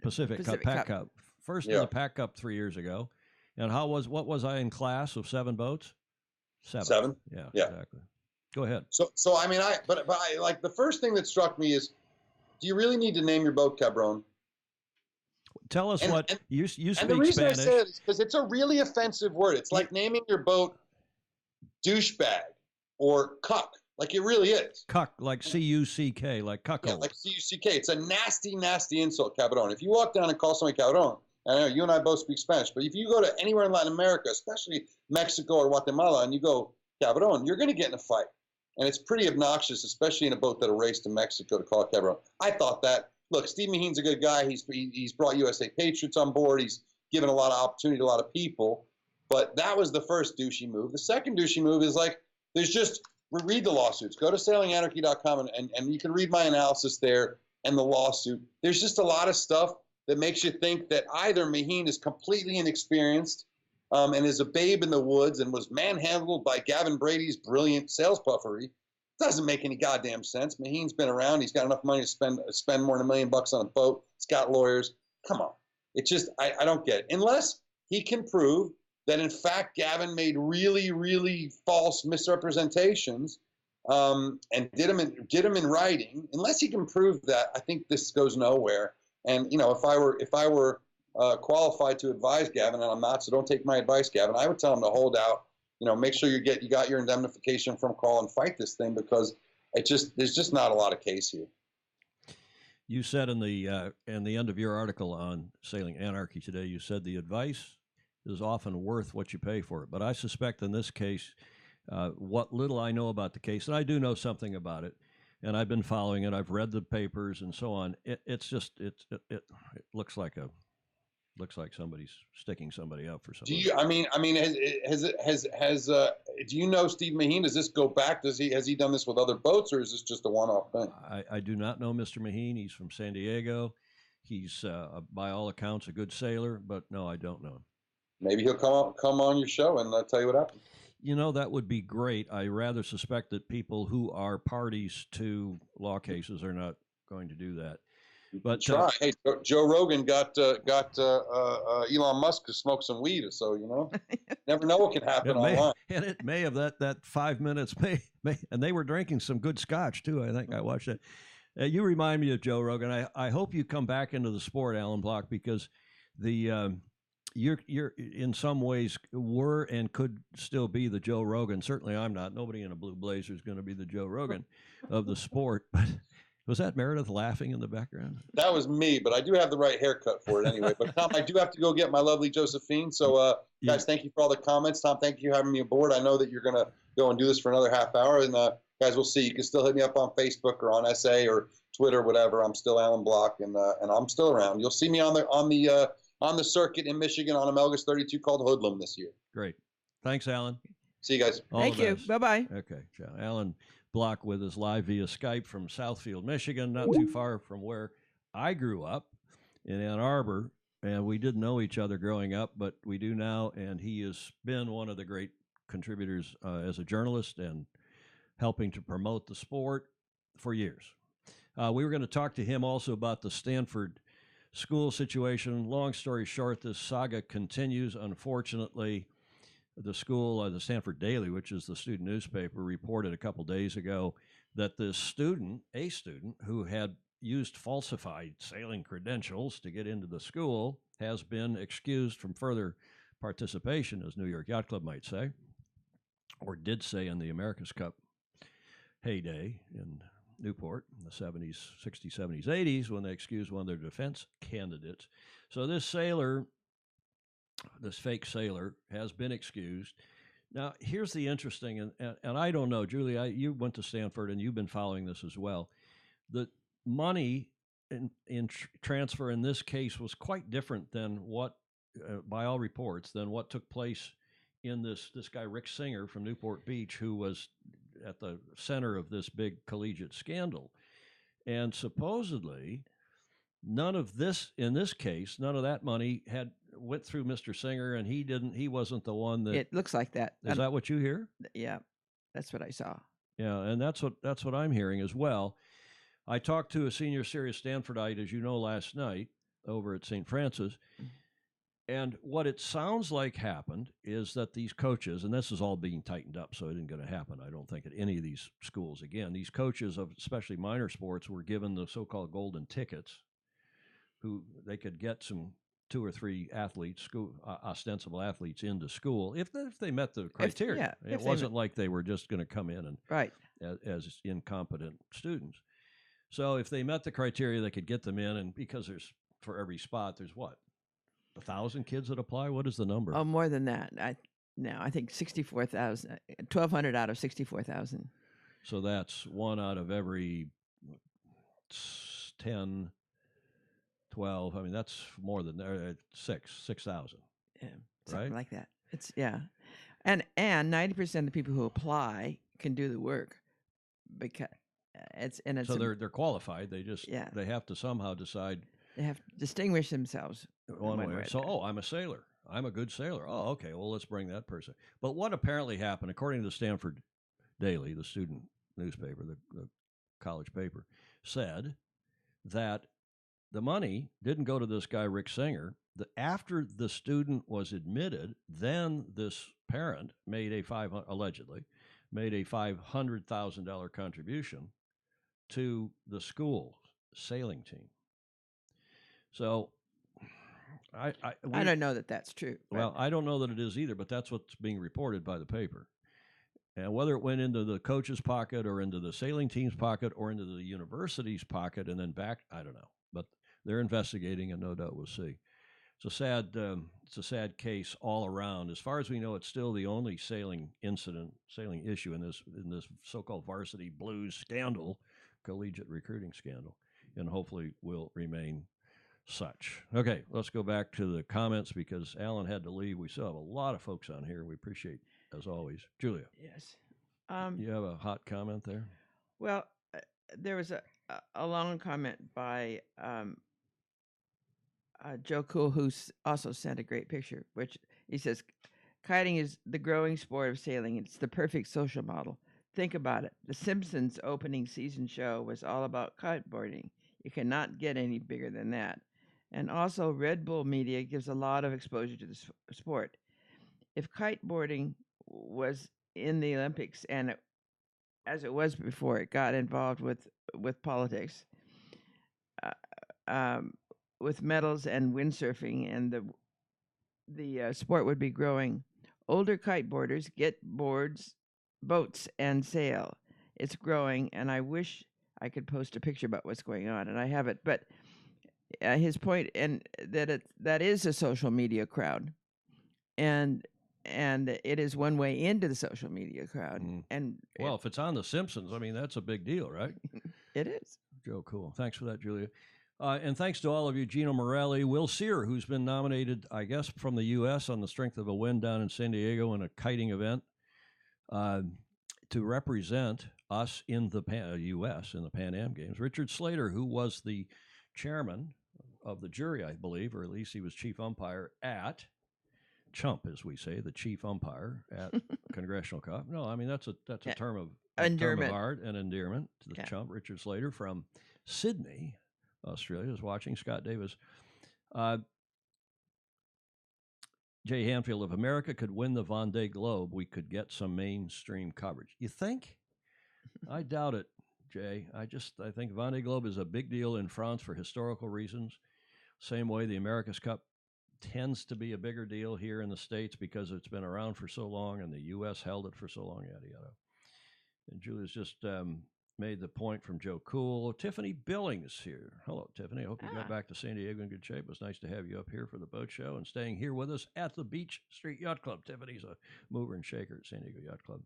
Pacific Cup Pack Cup. First in the Pack Cup 3 years ago. And what was I in class of 7 boats? Seven. Yeah, exactly. Go ahead. So I mean, but I like the first thing that struck me is, do you really need to name your boat Cabron? Tell us you speak Spanish. And the reason I say it is because it's a really offensive word. It's like naming your boat douchebag or cuck. Like it really is. Cuck, like C-U-C-K, like cuckold. Yeah, like C-U-C-K. It's a nasty, nasty insult, Cabron. If you walk down and call somebody Cabron, I know you and I both speak Spanish, but if you go to anywhere in Latin America, especially Mexico or Guatemala, and you go Cabron, you're going to get in a fight. And it's pretty obnoxious, especially in a boat that'll race to Mexico to call it Cabron. I thought that. Look, Steve Mahin's a good guy. He's brought USA Patriots on board. He's given a lot of opportunity to a lot of people. But that was the first douchey move. The second douchey move is like, read the lawsuits. Go to sailinganarchy.com and you can read my analysis there and the lawsuit. There's just a lot of stuff that makes you think that either Mahin is completely inexperienced and is a babe in the woods and was manhandled by Gavin Brady's brilliant sales puffery. Doesn't make any goddamn sense. Mahin's been around. He's got enough money to spend more than $1 million on a boat. He's got lawyers. Come on. It just, I don't get it. Unless he can prove that, in fact, Gavin made really, really false misrepresentations and did them in writing. Unless he can prove that, I think this goes nowhere. And, if I were qualified to advise Gavin, and I'm not, so don't take my advice, Gavin, I would tell him to hold out. Make sure you got your indemnification from Call and fight this thing, because there's just not a lot of case here. You said in the end of your article on Sailing Anarchy today, you said the advice is often worth what you pay for it. But I suspect in this case, what little I know about the case, and I do know something about it, and I've been following it. I've read the papers and so on. It looks like somebody's sticking somebody up for something. Do you know Steve Mahin? Does this go back? Has he done this with other boats, or is this just a one-off thing? I do not know Mr. Mahin. He's from San Diego. He's by all accounts a good sailor, but no, I don't know him. Maybe he'll come on your show and tell you what happened. That would be great. I rather suspect that people who are parties to law cases are not going to do that. But try. Hey, Joe Rogan got Elon Musk to smoke some weed, so never know what can happen online. And it may have that 5 minutes may, and they were drinking some good scotch too. I think I watched it. You remind me of Joe Rogan. I hope you come back into the sport, Alan Block, because you're in some ways were and could still be the Joe Rogan. Certainly, I'm not. Nobody in a blue blazer is going to be the Joe Rogan of the sport, but. Was that Meredith laughing in the background? That was me, but I do have the right haircut for it anyway. But Tom, I do have to go get my lovely Josephine. So, guys, thank you for all the comments. Tom, thank you for having me aboard. I know that you're going to go and do this for another half hour. And guys, we'll see. You can still hit me up on Facebook or on SA or Twitter, whatever. I'm still Alan Block, and I'm still around. You'll see me on the circuit in Michigan on Amelgus 32 called Hoodlum this year. Great. Thanks, Alan. See you guys. Thank you. Bye-bye. Okay, John. Alan Block with us live via Skype from Southfield, Michigan, not too far from where I grew up in Ann Arbor, and we didn't know each other growing up, but we do now, and he has been one of the great contributors as a journalist and helping to promote the sport for years. We were going to talk to him also about the Stanford school situation. Long story short, this saga continues, unfortunately. The school, the Stanford Daily, which is the student newspaper, reported a couple days ago that this student, a student who had used falsified sailing credentials to get into the school, has been excused from further participation, as New York Yacht Club might say, or did say in the America's Cup heyday in Newport in the 70s, 60s, 70s, 80s, when they excused one of their defense candidates. So this sailor, this fake sailor, has been excused. Now, here's the interesting, and I don't know, Julie, you went to Stanford and you've been following this as well. The money in transfer in this case was quite different than what, by all reports, than what took place in this guy, Rick Singer from Newport Beach, who was at the center of this big collegiate scandal. And supposedly, none of this, in this case, none of that money went through Mr. Singer, and he wasn't the one that. It looks like that. Is that what you hear? Yeah, that's what I saw. Yeah, and that's what I'm hearing as well. I talked to a senior serious Stanfordite, as you know, last night over at St. Francis, and what it sounds like happened is that these coaches, and this is all being tightened up, so it isn't going to happen, I don't think, at any of these schools again. These coaches of especially minor sports were given the so-called golden tickets, who they could get some 2 or 3 athletes, ostensible athletes, into school if they met the criteria. It wasn't like they were just going to come in and right as incompetent students. So if they met the criteria, they could get them in, and because there's for every spot, there's what, 1,000 kids that apply. What is the number? Oh, more than that. I think 64,000, 1,200 out of 64,000. So that's 1 out of every 10. 12. I mean, that's more than 6,000. Yeah, something right? like that. It's and 90% of the people who apply can do the work because it's so they're qualified. They just they have to somehow decide. They have to distinguish themselves one way. So, I'm a sailor. I'm a good sailor. Oh, okay. Well, let's bring that person. But what apparently happened, according to the Stanford Daily, the student newspaper, the college paper, said that the money didn't go to this guy, Rick Singer. After the student was admitted, then this parent allegedly made a $500,000 contribution to the school sailing team. So I don't know that that's true. Well, I don't know that it is either, but that's what's being reported by the paper. And whether it went into the coach's pocket or into the sailing team's pocket or into the university's pocket and then back, I don't know. But they're investigating, and no doubt we'll see. It's a sad case all around. As far as we know, it's still the only sailing issue in this so-called varsity blues scandal, collegiate recruiting scandal, and hopefully will remain such. Okay, let's go back to the comments because Alan had to leave. We still have a lot of folks on here. We appreciate, as always, Julia. Yes. You have a hot comment there? Well, there was a long comment by Joe Cool, who also sent a great picture, which he says, kiting is the growing sport of sailing. It's the perfect social model. Think about it. The Simpsons opening season show was all about kiteboarding. You cannot get any bigger than that. And also, Red Bull media gives a lot of exposure to the sport. If kiteboarding was in the Olympics, and as it was before it got involved with politics, with medals and windsurfing, and the sport would be growing. Older kiteboarders get boats, and sail. It's growing, and I wish I could post a picture about what's going on, and I have it. But his point, and that is a social media crowd, and it is one way into the social media crowd. And if it's on The Simpsons, I mean, that's a big deal, right? It is. Joe, cool. Thanks for that, Julia. And thanks to all of you, Gino Morelli, Will Sear, who's been nominated, I guess, from the U.S. on the strength of a win down in San Diego in a kiting event to represent us in the U.S. in the Pan Am Games. Richard Slater, who was the chairman of the jury, I believe, or at least he was chief umpire at Chump, as we say, the chief umpire at Congressional Cup. No, I mean, that's a term of art and endearment to the Chump. Richard Slater from Sydney, Australia, is watching. Scott Davis. Jay Hanfield, if America could win the Vendée Globe, we could get some mainstream coverage. You think? I doubt it, Jay. I think Vendée Globe is a big deal in France for historical reasons. Same way the America's Cup tends to be a bigger deal here in the States because it's been around for so long and the U.S. held it for so long, yada, yada. And Julia's just made the point from Joe Cool. Tiffany Billings here. Hello, Tiffany. I hope you got back to San Diego in good shape. It was nice to have you up here for the boat show and staying here with us at the Beach Street Yacht Club. Tiffany's a mover and shaker at San Diego Yacht Club.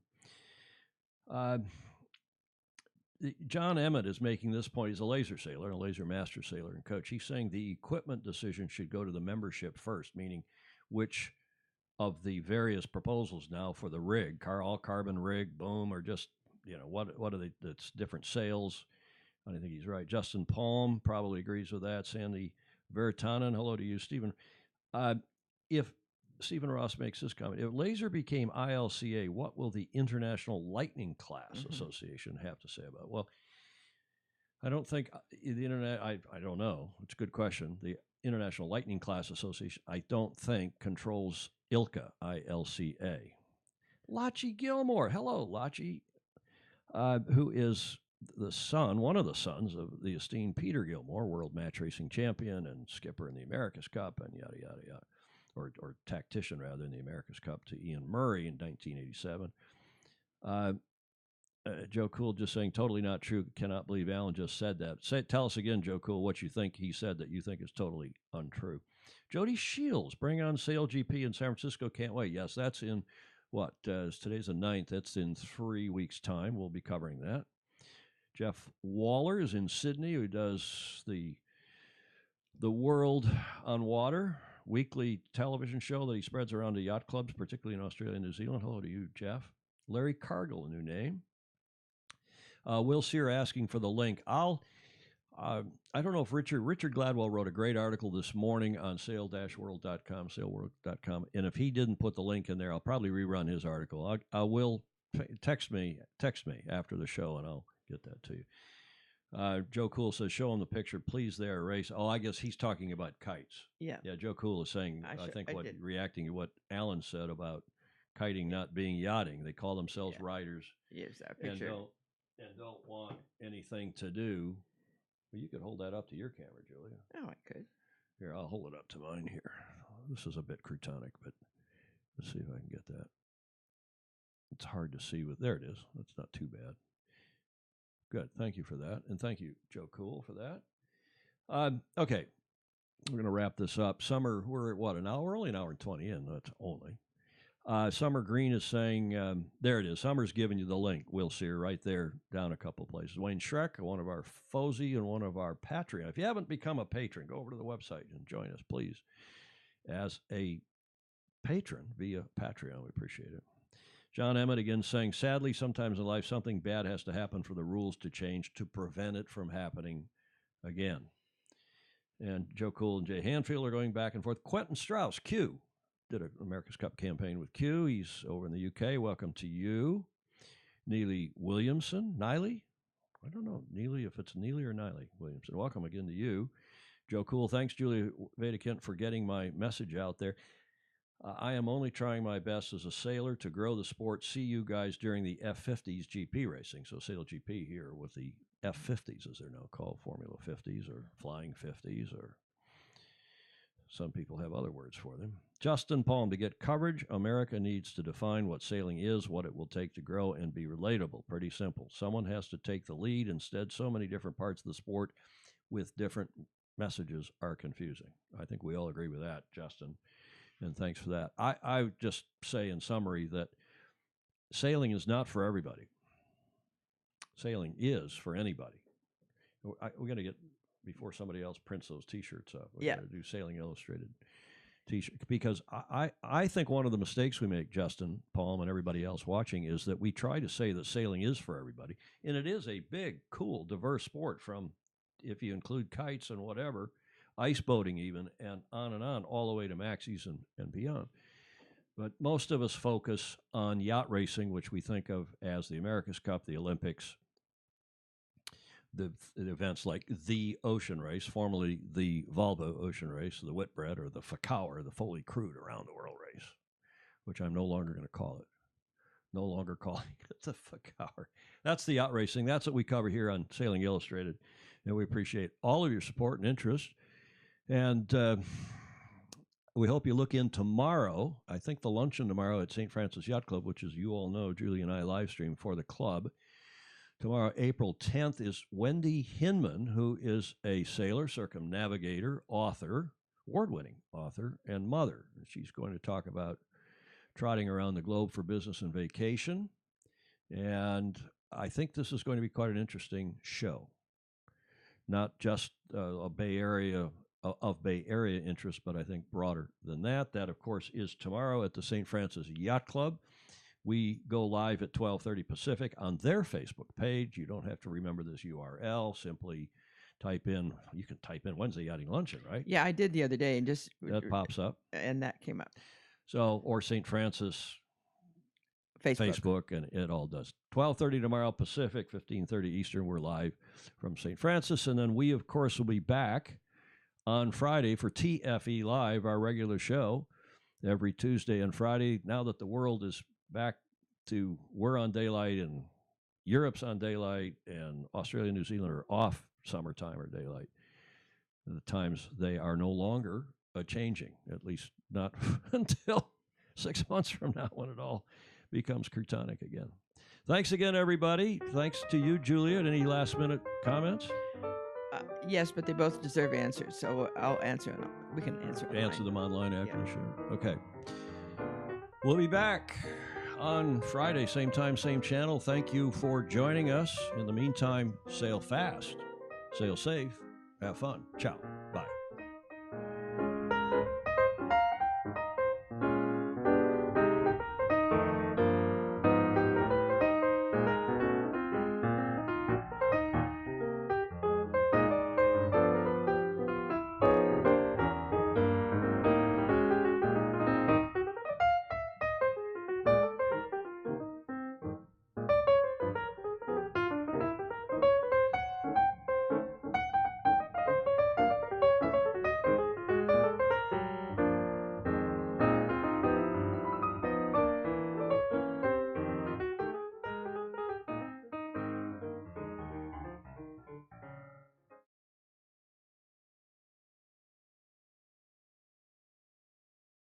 John Emmett is making this point. He's a laser sailor, a laser master sailor and coach. He's saying the equipment decision should go to the membership first, meaning which of the various proposals now for the rig, all carbon rig, boom, or just, what are they? That's different sails. I think he's right. Justin Palm probably agrees with that. Sandy Vertanen, hello to you, Stephen. If Stephen Ross makes this comment, if laser became ILCA, what will the International Lightning Class Association have to say about it? Well, I don't think the internet, I don't know. It's a good question. The International Lightning Class Association, I don't think controls ILCA, I-L-C-A. Lachi Gilmore. Hello, Lachi, who is the son, one of the sons of the esteemed Peter Gilmore, world match racing champion and skipper in the America's Cup and yada, yada, yada. Or tactician, rather, in the America's Cup to Ian Murray in 1987. Joe Cool just saying, totally not true. Cannot believe Alan just said that. Tell us again, Joe Cool, what you think he said that you think is totally untrue. Jody Shields, bring on Sail GP in San Francisco. Can't wait. Yes, that's in what? Today's the 9th. That's in 3 weeks' time. We'll be covering that. Jeff Waller is in Sydney, who does the World on Water weekly television show that he spreads around to yacht clubs, particularly in Australia and New Zealand. Hello to you, Jeff. Larry Cargill, a new name. Will Sear asking for the link. I don't know if Richard Gladwell wrote a great article this morning on sail-world.com, sailworld.com, and if he didn't put the link in there, I'll probably rerun his article. I will text me after the show, and I'll get that to you. Joe Cool says, show him the picture, please, there, race. Oh, I guess he's talking about kites. Yeah. Yeah, Joe Cool is saying, reacting to what Alan said about kiting not being yachting. They call themselves riders. Yes, that picture. And don't want anything to do. Well, you could hold that up to your camera, Julia. Oh, I could. Here, I'll hold it up to mine here. This is a bit crutonic, but let's see if I can get that. It's hard to see there it is. That's not too bad. Good. Thank you for that. And thank you, Joe Cool, for that. Okay. We're going to wrap this up. Summer, we're at what, an hour? We're only an hour and 20 in. That's only. Summer Green is saying, there it is. Summer's giving you the link. We'll see her right there down a couple of places. Wayne Schreck, one of our FOSI and one of our Patreon. If you haven't become a patron, go over to the website and join us, please. As a patron via Patreon, we appreciate it. John Emmett again saying, sadly, sometimes in life, something bad has to happen for the rules to change to prevent it from happening again. And Joe Cool and Jay Hanfield are going back and forth. Quentin Strauss, Q, did an America's Cup campaign with Q. He's over in the UK. Welcome to you. Neely Williamson. Niley? I don't know, Neely, if it's Neely or Niley Williamson. Welcome again to you. Joe Cool, thanks, Julia Vedekint, for getting my message out there. I am only trying my best as a sailor to grow the sport. See you guys during the F50s GP racing. So Sail GP here with the F50s, as they're now called, Formula 50s or Flying 50s, or some people have other words for them. Justin Palm, to get coverage, America needs to define what sailing is, what it will take to grow, and be relatable. Pretty simple. Someone has to take the lead. Instead, so many different parts of the sport with different messages are confusing. I think we all agree with that, Justin. And thanks for that. I would just say in summary that sailing is not for everybody. Sailing is for anybody. We're going to get, before somebody else prints those T-shirts up, we're going to do Sailing Illustrated T-shirt. Because I think one of the mistakes we make, Justin, Palm, and everybody else watching, is that we try to say that sailing is for everybody. And it is a big, cool, diverse sport from, if you include kites and whatever, ice boating even, and on, all the way to maxis and beyond. But most of us focus on yacht racing, which we think of as the America's Cup, the Olympics, the events like the Ocean Race, formerly the Volvo Ocean Race, the Whitbread, or the Fakauer, the Foley Crude Around the World Race, which I'm no longer going to call it. No longer calling it the Fakauer. That's the yacht racing. That's what we cover here on Sailing Illustrated. And we appreciate all of your support and interest. And we hope you look in tomorrow. I think the luncheon tomorrow at St. Francis Yacht Club, which, as you all know, Julie and I live stream for the club, Tomorrow, April 10th, is Wendy Hinman, who is a sailor, circumnavigator, author, award-winning author, and mother. She's going to talk about trotting around the globe for business and vacation. And I think this is going to be quite an interesting show. Not just a Bay Area of Bay Area interest, but I think broader than that. That, of course, is tomorrow at the St. Francis Yacht Club. We go live at 12:30 Pacific on their Facebook page. You don't have to remember this URL. Simply you can type in Wednesday Yachting Luncheon, right? Yeah, I did the other day, and just That pops up. and that came up. So, or St. Francis Facebook. and it all does. 12:30 tomorrow Pacific, 15:30 Eastern. We're live from St. Francis. And then we, of course, will be back on Friday for TFE Live, our regular show, every Tuesday and Friday. Now that the world is back to, we're on daylight and Europe's on daylight and Australia and New Zealand are off summertime or daylight. The times they are no longer changing, at least not until 6 months from now when it all becomes Crutonic again. Thanks again, everybody. Thanks to you, Juliet. Any last-minute comments? Yes, but they both deserve answers, so I'll answer them. We can answer online. Answer them online after the show. Okay. We'll be back on Friday, same time, same channel. Thank you for joining us. In the meantime, sail fast, sail safe, have fun. Ciao.